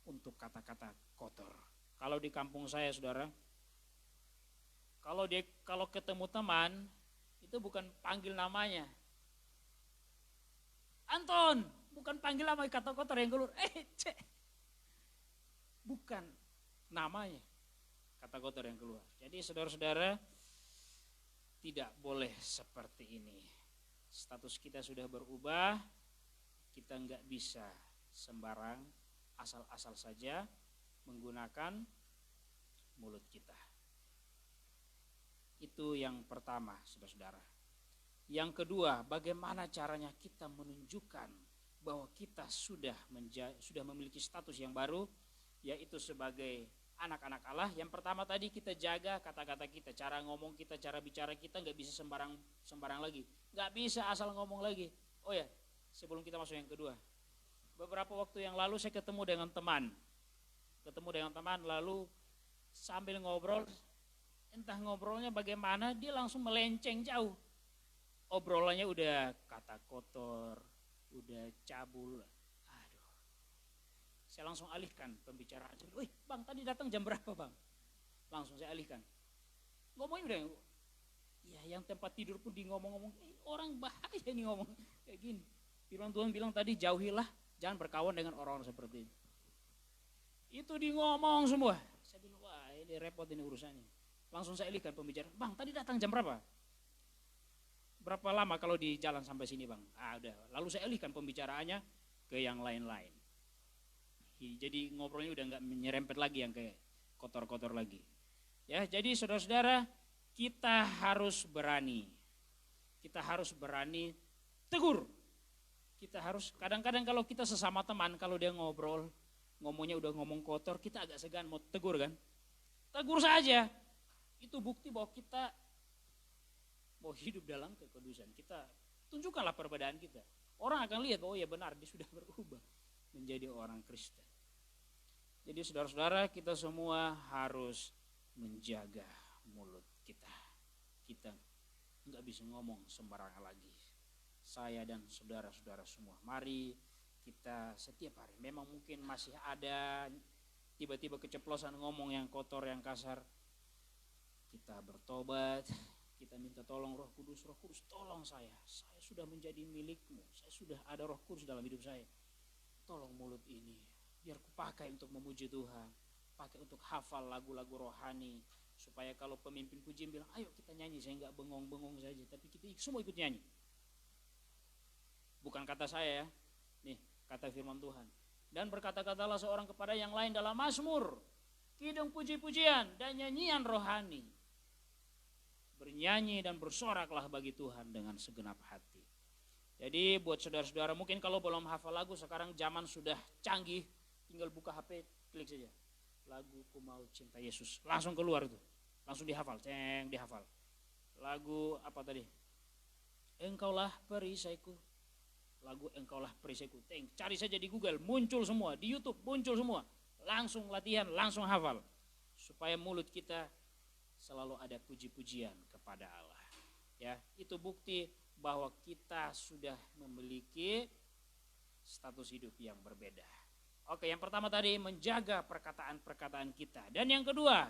untuk kata-kata kotor. Kalau di kampung saya, saudara, kalau ketemu teman itu bukan panggil namanya, Anton, bukan panggil nama, kata kotor yang keluar, bukan namanya, kata kotor yang keluar. Jadi saudara-saudara, tidak boleh seperti ini. Status kita sudah berubah, kita nggak bisa sembarang asal-asal saja menggunakan mulut kita. Itu yang pertama, saudara-saudara. Yang kedua, bagaimana caranya kita menunjukkan bahwa kita sudah memiliki status yang baru, yaitu sebagai anak-anak Allah. Yang pertama tadi, kita jaga kata-kata kita, cara ngomong kita, cara bicara kita nggak bisa sembarang lagi, nggak bisa asal ngomong lagi. Oh ya, sebelum kita masuk yang kedua, beberapa waktu yang lalu saya ketemu dengan teman lalu sambil ngobrol, entah ngobrolnya bagaimana, dia langsung melenceng jauh. Obrolannya udah kata kotor, udah cabul. Aduh, Saya langsung alihkan pembicaraan. Wih bang, tadi datang jam berapa bang? Langsung saya alihkan. Ngomongin udah, ya yang tempat tidur pun di ngomong-ngomong, orang bahaya nih ngomong kayak gini. Firman Tuhan bilang tadi, jauhilah, jangan berkawan dengan orang-orang seperti itu. Itu di ngomong semua. Saya bilang, wah ini repot ini urusannya. Langsung saya alihkan pembicaraan. Bang, tadi datang jam berapa? Berapa lama kalau di jalan sampai sini bang? Ah udah. Lalu saya alihkan pembicaraannya ke yang lain-lain. Jadi ngobrolnya udah nggak menyerempet lagi yang kayak kotor-kotor lagi. Ya, jadi saudara-saudara, kita harus berani. Kita harus berani tegur. Kita harus, kadang-kadang kalau kita sesama teman, kalau dia ngobrol, ngomongnya udah ngomong kotor, kita agak segan mau tegur kan. Tegur saja. Itu bukti bahwa kita mau hidup dalam kekudusan. Kita tunjukkanlah perbedaan kita. Orang akan lihat, oh ya benar, dia sudah berubah menjadi orang Kristen. Jadi saudara-saudara, kita semua harus menjaga mulut kita. Kita nggak bisa ngomong sembarangan lagi. Saya dan saudara-saudara semua, mari kita setiap hari, memang mungkin masih ada tiba-tiba keceplosan ngomong yang kotor, yang kasar. Kita bertobat, kita minta tolong Roh Kudus tolong saya sudah menjadi milikmu, saya sudah ada Roh Kudus dalam hidup saya. Tolong mulut ini, biar kupakai untuk memuji Tuhan, pakai untuk hafal lagu-lagu rohani, supaya kalau pemimpin pujian bilang, ayo kita nyanyi, saya nggak bengong-bengong saja, tapi kita semua ikut nyanyi. Bukan kata saya ya, nih kata firman Tuhan. Dan berkata-katalah seorang kepada yang lain dalam mazmur, kidung puji-pujian dan nyanyian rohani. Bernyanyi dan bersoraklah bagi Tuhan dengan segenap hati. Jadi buat saudara-saudara, mungkin kalau belum hafal lagu, sekarang zaman sudah canggih, tinggal buka HP, klik saja. Lagu Ku Mau Cinta Yesus, langsung keluar itu. Langsung dihafal, dihafal. Lagu apa tadi? Engkaulah perisaiku. Lagu Engkaulah perisaiku. Cari saja di Google, muncul semua. Di YouTube muncul semua. Langsung latihan, langsung hafal. Supaya mulut kita selalu ada puji-pujian kepada Allah. Ya, itu bukti bahwa kita sudah memiliki status hidup yang berbeda. Oke, yang pertama tadi menjaga perkataan-perkataan kita. Dan yang kedua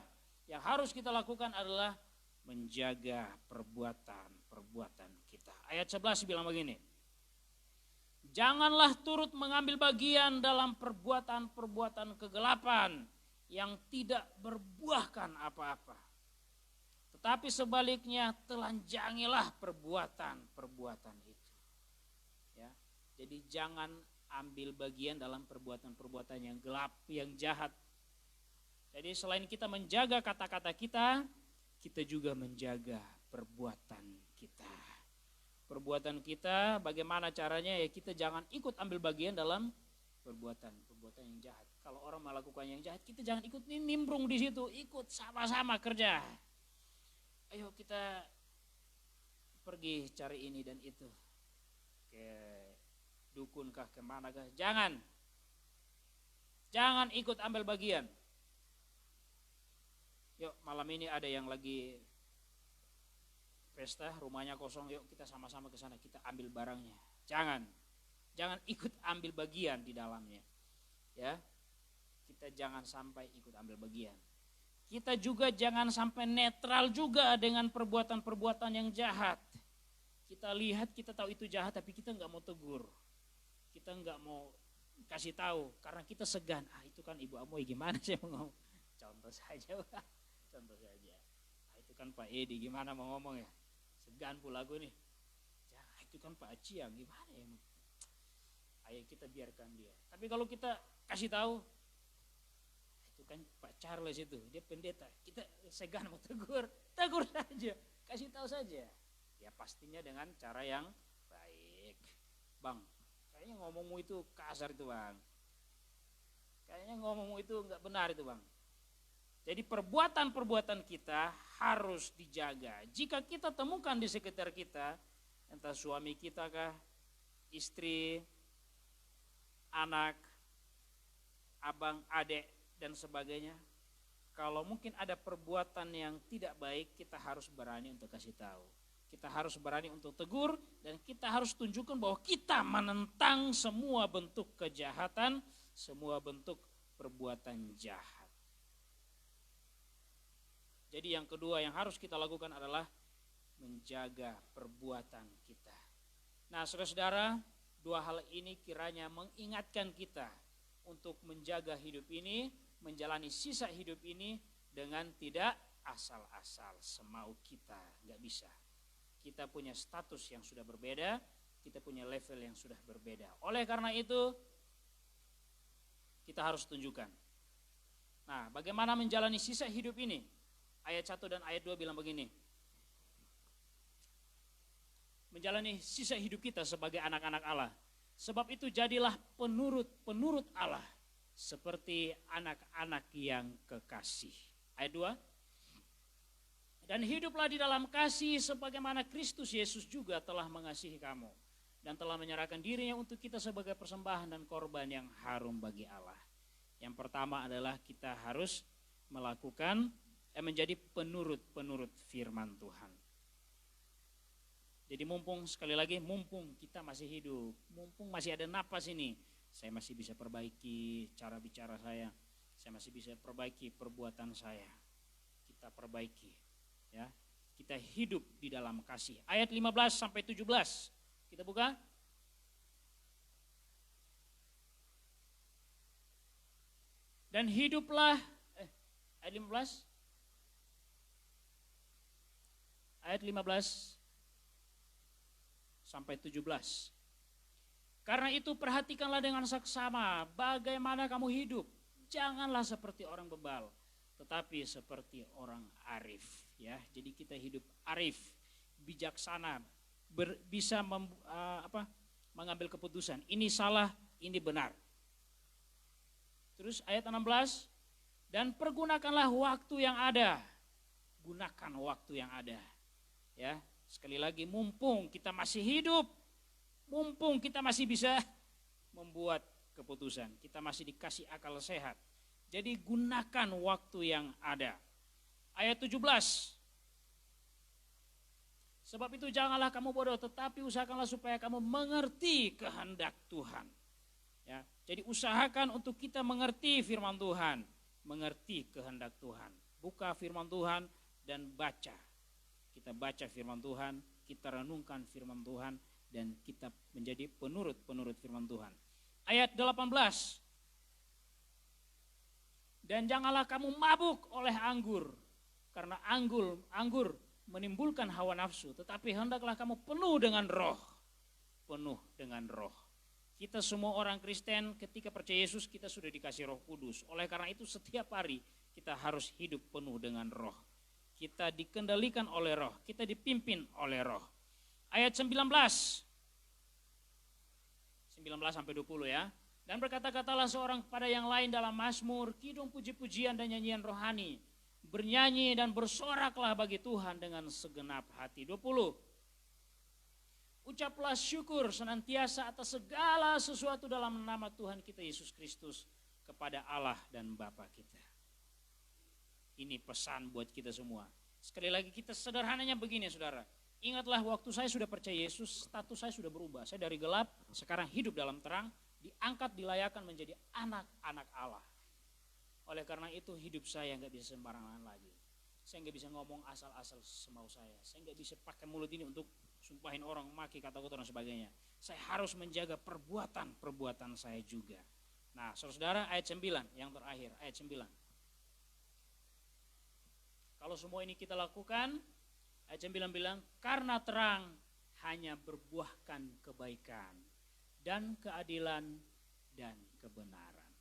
yang harus kita lakukan adalah menjaga perbuatan-perbuatan kita. Ayat 11 bilang begini. Janganlah turut mengambil bagian dalam perbuatan-perbuatan kegelapan yang tidak berbuahkan apa-apa. Tetapi sebaliknya telanjangilah perbuatan-perbuatan itu. Ya, jadi jangan ambil bagian dalam perbuatan-perbuatan yang gelap, yang jahat. Jadi selain kita menjaga kata-kata kita, kita juga menjaga perbuatan kita. Perbuatan kita bagaimana caranya, ya kita jangan ikut ambil bagian dalam perbuatan yang jahat. Kalau orang melakukan yang jahat, kita jangan ikut nimbrung di situ, ikut sama-sama kerja. Ayo kita pergi cari ini dan itu, ke dukun kah, kemana kah, jangan ikut ambil bagian. Yuk malam ini ada yang lagi pesta, rumahnya kosong, yuk kita sama-sama ke sana, kita ambil barangnya. Jangan ikut ambil bagian di dalamnya. Ya, kita jangan sampai ikut ambil bagian. Kita juga jangan sampai netral juga dengan perbuatan-perbuatan yang jahat. Kita lihat, kita tahu itu jahat, tapi kita nggak mau tegur. Kita nggak mau kasih tahu karena kita segan. Itu kan Ibu Amoy, gimana sih mau ngomong? Contoh saja. Itu kan Pak Edi, gimana mau ngomong ya? Segan pula gue nih. Itu kan Pak Aciang, gimana ya? Ayo kita biarkan dia. Tapi kalau kita kasih tahu, itu kan Pak Charles itu, dia pendeta. Kita segan mau tegur saja, kasih tahu saja. Ya pastinya dengan cara yang baik. Bang, kayaknya ngomongmu itu kasar itu bang. Kayaknya ngomongmu itu nggak benar itu bang. Jadi perbuatan-perbuatan kita harus dijaga. Jika kita temukan di sekitar kita, entah suami kita kah, istri, anak, abang, adik, dan sebagainya. Kalau mungkin ada perbuatan yang tidak baik, kita harus berani untuk kasih tahu. Kita harus berani untuk tegur, dan kita harus tunjukkan bahwa kita menentang semua bentuk kejahatan, semua bentuk perbuatan jahat. Jadi yang kedua yang harus kita lakukan adalah menjaga perbuatan kita. Nah, saudara-saudara, dua hal ini kiranya mengingatkan kita untuk menjaga hidup ini, menjalani sisa hidup ini dengan tidak asal-asal semau kita, nggak bisa. Kita punya status yang sudah berbeda, kita punya level yang sudah berbeda. Oleh karena itu, kita harus tunjukkan. Nah, bagaimana menjalani sisa hidup ini? Ayat 1 dan ayat 2 bilang begini. Menjalani sisa hidup kita sebagai anak-anak Allah. Sebab itu jadilah penurut Allah seperti anak-anak yang kekasih. Ayat 2. Dan hiduplah di dalam kasih sebagaimana Kristus Yesus juga telah mengasihi kamu dan telah menyerahkan dirinya untuk kita sebagai persembahan dan korban yang harum bagi Allah. Yang pertama adalah kita harus melakukan menjadi penurut firman Tuhan. Jadi mumpung sekali lagi, mumpung kita masih hidup, mumpung masih ada napas ini, saya masih bisa perbaiki cara bicara saya masih bisa perbaiki perbuatan saya. Kita perbaiki, ya. Kita hidup di dalam kasih. Ayat 15 sampai 17. Kita buka. Dan hiduplah ayat 15. Ayat 15 sampai 17. Karena itu perhatikanlah dengan saksama bagaimana kamu hidup. Janganlah seperti orang bebal, tetapi seperti orang arif, ya. Jadi kita hidup arif, bijaksana, bisa mengambil keputusan. Ini salah, ini benar. Terus ayat 16, dan pergunakanlah waktu yang ada. Gunakan waktu yang ada. Ya, sekali lagi, mumpung kita masih hidup, mumpung kita masih bisa membuat keputusan, kita masih dikasih akal sehat. Jadi gunakan waktu yang ada. Ayat 17. Sebab itu janganlah kamu bodoh, tetapi usahakanlah supaya kamu mengerti kehendak Tuhan. Ya, jadi usahakan untuk kita mengerti firman Tuhan, mengerti kehendak Tuhan. Buka firman Tuhan dan baca. Kita baca firman Tuhan, kita renungkan firman Tuhan, dan kita menjadi penurut firman Tuhan. Ayat 18. Dan janganlah kamu mabuk oleh anggur, karena anggur menimbulkan hawa nafsu, tetapi hendaklah kamu penuh dengan roh. Penuh dengan roh. Kita semua orang Kristen ketika percaya Yesus kita sudah dikasih Roh Kudus. Oleh karena itu setiap hari kita harus hidup penuh dengan roh. Kita dikendalikan oleh roh, kita dipimpin oleh roh. Ayat 19 sampai 20 ya. Dan berkata-katalah seorang kepada yang lain dalam mazmur, kidung puji-pujian dan nyanyian rohani. Bernyanyi dan bersoraklah bagi Tuhan dengan segenap hati. 20. Ucaplah syukur senantiasa atas segala sesuatu dalam nama Tuhan kita Yesus Kristus kepada Allah dan Bapa kita. Ini pesan buat kita semua. Sekali lagi kita sederhananya begini saudara. Ingatlah waktu saya sudah percaya Yesus, status saya sudah berubah. Saya dari gelap, sekarang hidup dalam terang, diangkat, dilayakan menjadi anak-anak Allah. Oleh karena itu hidup saya nggak bisa sembarangan lagi. Saya nggak bisa ngomong asal-asal semau saya. Saya nggak bisa pakai mulut ini untuk sumpahin orang, maki, kata kotor dan sebagainya. Saya harus menjaga perbuatan saya juga. Nah, saudara, ayat 9 yang terakhir, ayat 9. Kalau semua ini kita lakukan, ayat 9 bilang, karena terang hanya berbuahkan kebaikan dan keadilan dan kebenaran.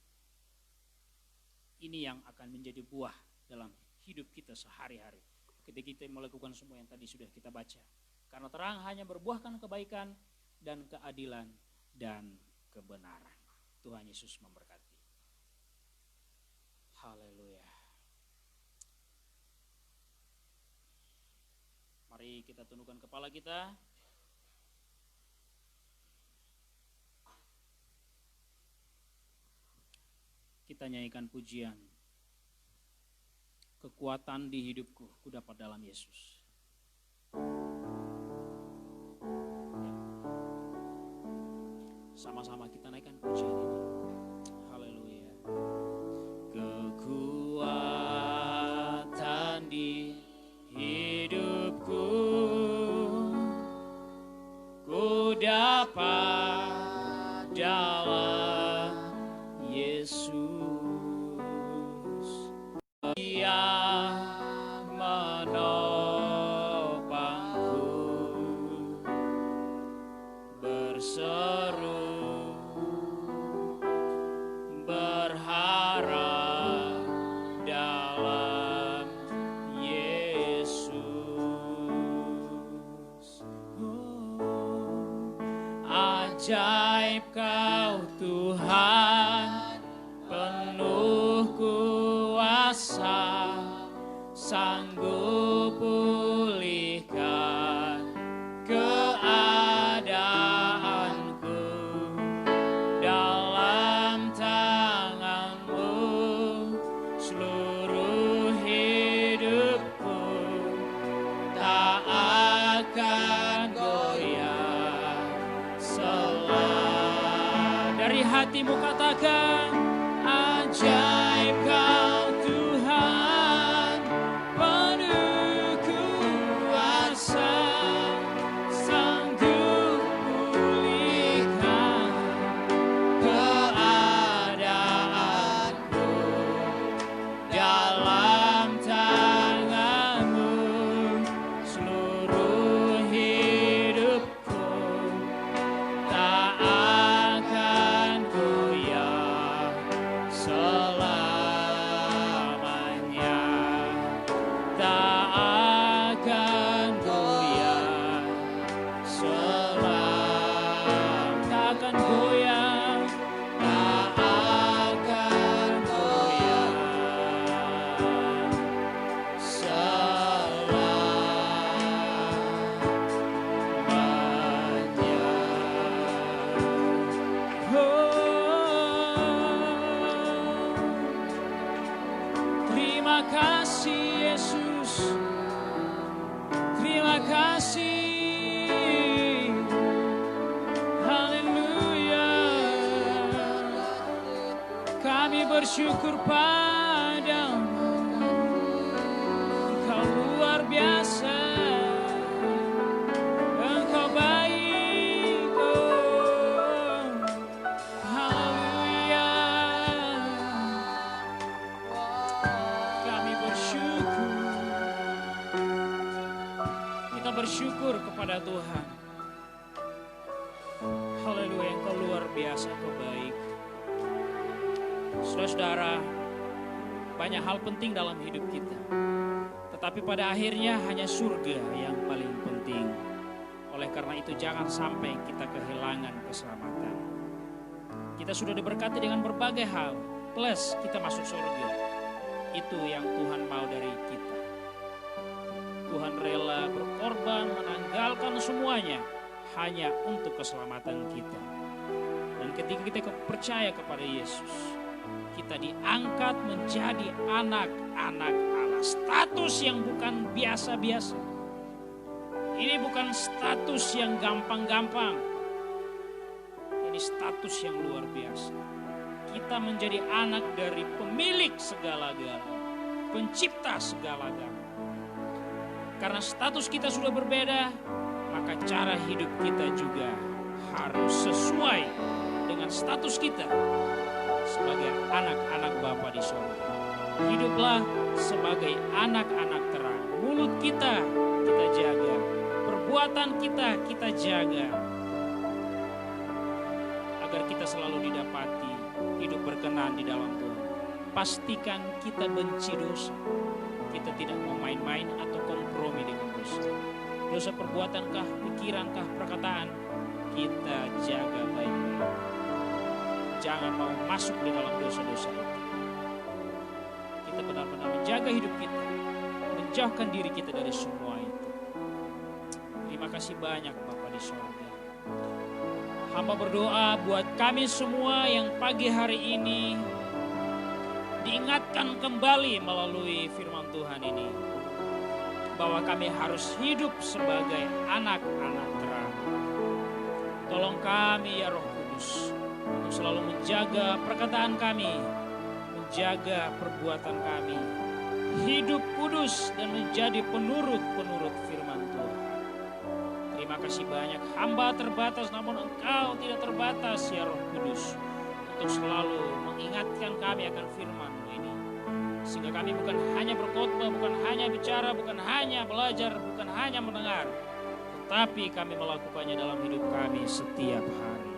Ini yang akan menjadi buah dalam hidup kita sehari-hari. Ketika kita melakukan semua yang tadi sudah kita baca. Karena terang hanya berbuahkan kebaikan dan keadilan dan kebenaran. Tuhan Yesus memberkati. Haleluya. Mari kita tundukkan kepala kita. Kita nyanyikan pujian. Kekuatan di hidupku, ku dapat dalam Yesus. Sama-sama kita naikkan pujian ini. Haleluya. Bapa dalam Yesus. Dia menopangku, berseru, berharap dalam Yesus. Ajaib Kau Tuhan, penuh kuasa, sanggup pulihkan keadaanku. Dalam tangan-Mu seluruh hidupku tak akan goyah. Dari hatimu katakan, ajaib Kau Tuhan, penuh kuasa, sanggup pulihkan keadaanku. Dalam tangan-Mu seluruh hidupku tak akan goyah selamanya. Tak akan goyah tak akan goyah, tak akan goyah selamanya. Terima kasih Yesus, terima kasih. Haleluya. Kami bersyukur padamu, Engkau luar biasa, Engkau baik. Haleluya. Kami bersyukur. Kita bersyukur kepada Tuhan. Haleluya, Engkau luar biasa, Engkau baik. Saudara-saudara, banyak hal penting dalam hidup kita. Tetapi pada akhirnya hanya surga yang paling penting. Oleh karena itu jangan sampai kita kehilangan keselamatan. Kita sudah diberkati dengan berbagai hal, plus kita masuk surga. Itu yang Tuhan mau dari kita. Tuhan rela berkorban, menanggalkan semuanya hanya untuk keselamatan kita. Dan ketika kita percaya kepada Yesus, kita diangkat menjadi anak-anak Allah. Status yang bukan biasa-biasa. Ini bukan status yang gampang-gampang. Ini status yang luar biasa. Kita menjadi anak dari pemilik segala-galanya, pencipta segala-galanya. Karena status kita sudah berbeda, maka cara hidup kita juga harus sesuai dengan status kita sebagai anak-anak Bapa di surga. Hiduplah sebagai anak-anak terang. Mulut kita jaga, perbuatan kita jaga, agar kita selalu didapati hidup berkenan di dalam Tuhan. Pastikan kita benci dosa. Kita tidak mau main-main atau kompromi dengan dosa. Dosa perbuatankah, pikirankah, perkataan, kita jaga baik-baik. Jangan mau masuk di dalam dosa-dosa itu. Kita benar-benar menjaga hidup kita, menjauhkan diri kita dari semua itu. Terima kasih banyak Bapa di surga. Hamba berdoa buat kami semua yang pagi hari ini diingatkan kembali melalui firman Tuhan ini, bahwa kami harus hidup sebagai anak-anak terang. Tolong kami ya Roh Kudus untuk selalu menjaga perkataan kami, menjaga perbuatan kami, hidup kudus dan menjadi penurut-penurut firman Tuhan. Terima Terima kasih banyak. Hamba terbatas namun Engkau tidak terbatas ya Roh Kudus. Untuk selalu mengingatkan kami akan firman-Mu ini. Sehingga kami bukan hanya berkhotbah, bukan hanya bicara, bukan hanya belajar, bukan hanya mendengar. Tetapi kami melakukannya dalam hidup kami setiap hari.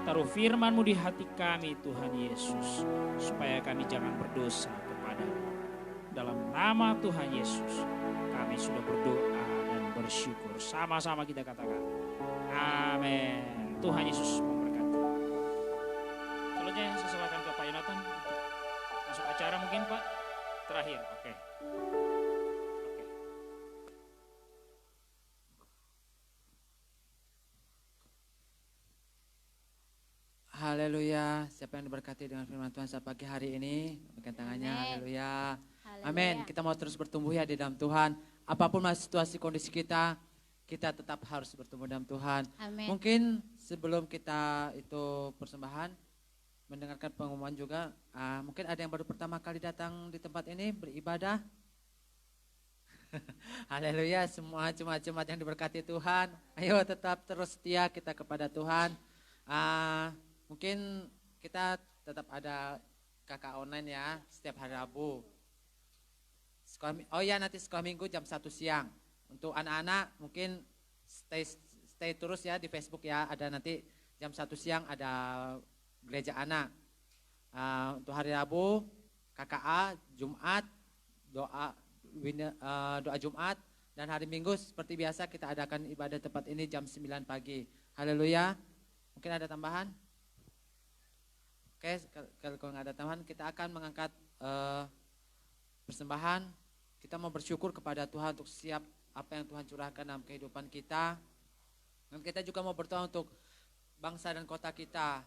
Taruh firman-Mu di hati kami Tuhan Yesus. Supaya kami jangan berdosa kepada-Mu. Dalam nama Tuhan Yesus kami sudah berdoa dan bersyukur. Sama-sama kita katakan amin. Tuhan Yesus memberkati. Selanjutnya saya silakan ke Pak Yonatan. Masuk acara mungkin Pak. Terakhir, oke. Haleluya. Siapa yang diberkati dengan firman Tuhan saat pagi hari ini? Berikan tangannya. Haleluya. Amin. Kita mau terus bertumbuh ya di dalam Tuhan. Apapun situasi kondisi kita tetap harus bertumbuh dalam Tuhan. Amin. Mungkin sebelum kita itu persembahan, mendengarkan pengumuman juga, mungkin ada yang baru pertama kali datang di tempat ini beribadah. Haleluya, semua jemaat-jemaat yang diberkati Tuhan, ayo tetap terus setia kita kepada Tuhan. Mungkin kita tetap ada KK online ya setiap hari Rabu. Nanti sekolah minggu jam 1 siang. Untuk anak-anak mungkin stay terus ya di Facebook ya, ada nanti jam 1 siang ada gereja anak. Untuk hari Rabu KKA, Jumat doa Jumat, dan hari Minggu seperti biasa kita adakan ibadah tempat ini jam 9 pagi. Haleluya. Mungkin ada tambahan? Oke, kalau nggak ada tambahan kita akan mengangkat persembahan. Kita mau bersyukur kepada Tuhan untuk siap apa yang Tuhan curahkan dalam kehidupan kita. Dan kita juga mau berdoa untuk bangsa dan kota kita.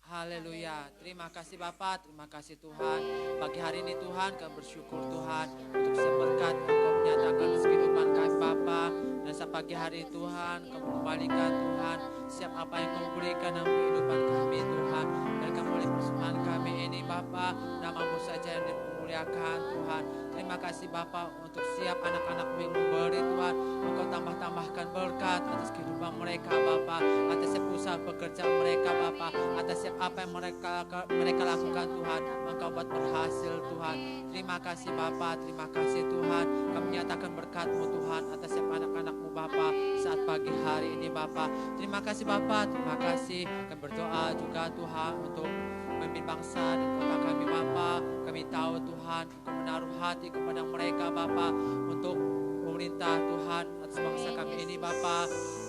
Haleluya. Terima kasih Bapak, terima kasih Tuhan. Pagi hari ini Tuhan kami bersyukur Tuhan untuk setiap berkat Engkau menyatakan di kehidupan kami Bapak. Dan saat pagi hari Tuhan kami kembalikan Tuhan siap apa yang kau berikan dalam kehidupan kami Tuhan. Dan kami oleh persembahan kami ini Bapak, nama-Mu saja yang dimuliakan Tuhan. Terima kasih Bapak untuk siap anak-anak-Mu yang memberi Tuhan. Engkau tambah-tambahkan berkat atas kehidupan mereka Bapak, atas setiap usaha pekerjaan mereka Bapak, atas setiap apa yang mereka lakukan Tuhan. Engkau buat berhasil Tuhan. Terima kasih Bapak, terima kasih Tuhan. Kami menyatakan berkat-Mu Tuhan atas setiap anak-anak-Mu Bapak saat pagi hari ini Bapak. Terima kasih Bapak, terima kasih. Kami berdoa juga Tuhan untuk memimpin bangsa dan kota kami Bapak. Kami tahu Tuhan Engkau menaruh hati kepada mereka Bapak untuk pemerintah Tuhan atas bangsa kami ini Bapak.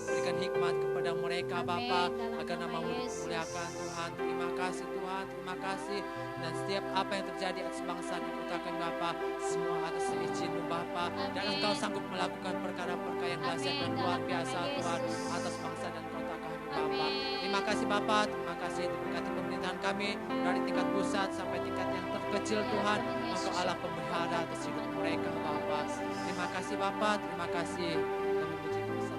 Berikan hikmat kepada mereka Bapak agar nama-Mu dimuliakan Tuhan. Terima kasih Tuhan, terima kasih. Dan setiap apa yang terjadi atas bangsa dan kota kami Bapak, semua atas izin-Mu Bapak. Dan Engkau sanggup melakukan perkara-perkara yang dahsyat dan luar biasa Tuhan atas bangsa dan kota kami Bapak. Terima kasih Bapak, terima kasih berkati pemerintahan kami dari tingkat pusat sampai tingkat yang terkecil Tuhan. Engkau Allah pemelihara atas hidup mereka Bapak. Terima kasih Bapak, terima kasih. Kami puji Tuhan.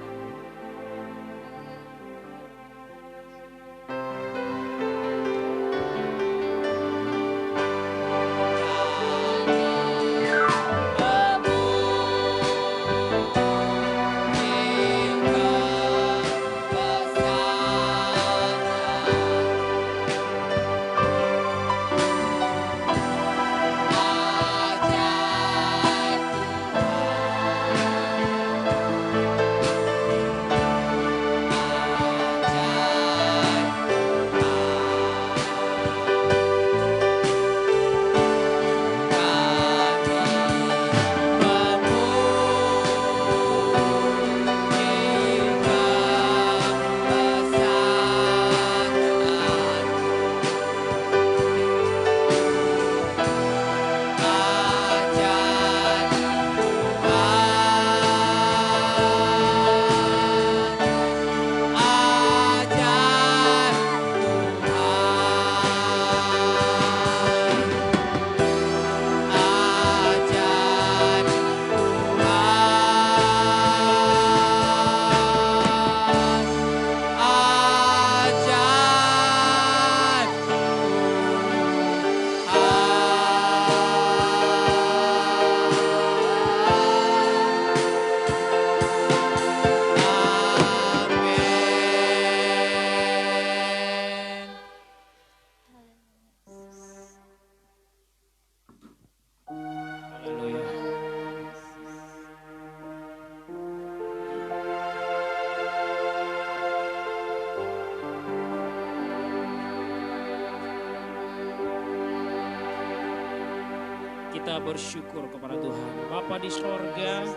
kita bersyukur kepada Tuhan. Bapa di sorga,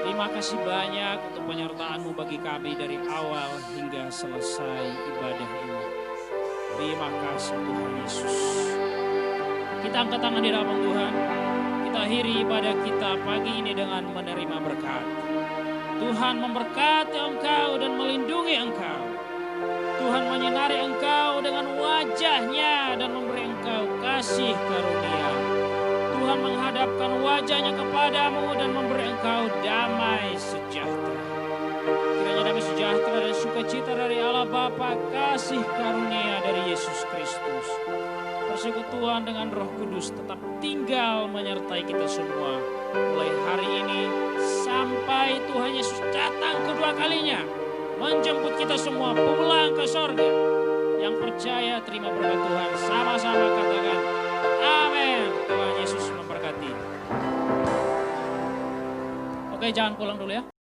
terima kasih banyak untuk penyertaan-Mu bagi kami dari awal hingga selesai ibadah ini. Terima kasih Tuhan Yesus. Kita angkat tangan di hadapan Tuhan. Kita akhiri ibadah kita pagi ini dengan menerima berkat. Tuhan memberkati engkau dan melindungi engkau. Tuhan menyinari engkau dengan wajah-Nya dan memberi engkau kasih karunia. Tuhan menghadapkan wajah-Nya kepadamu dan memberi engkau damai sejahtera. Kiranya damai sejahtera dan sukacita dari Allah Bapa, kasih karunia dari Yesus Kristus, persekutuan dengan Roh Kudus tetap tinggal menyertai kita semua mulai hari ini sampai Tuhan Yesus datang kedua kalinya menjemput kita semua pulang ke sorga. Yang percaya terima berkat Tuhan, sama-sama katakan amin. Tuhan Yesus memberkati. Oke, jangan pulang dulu ya.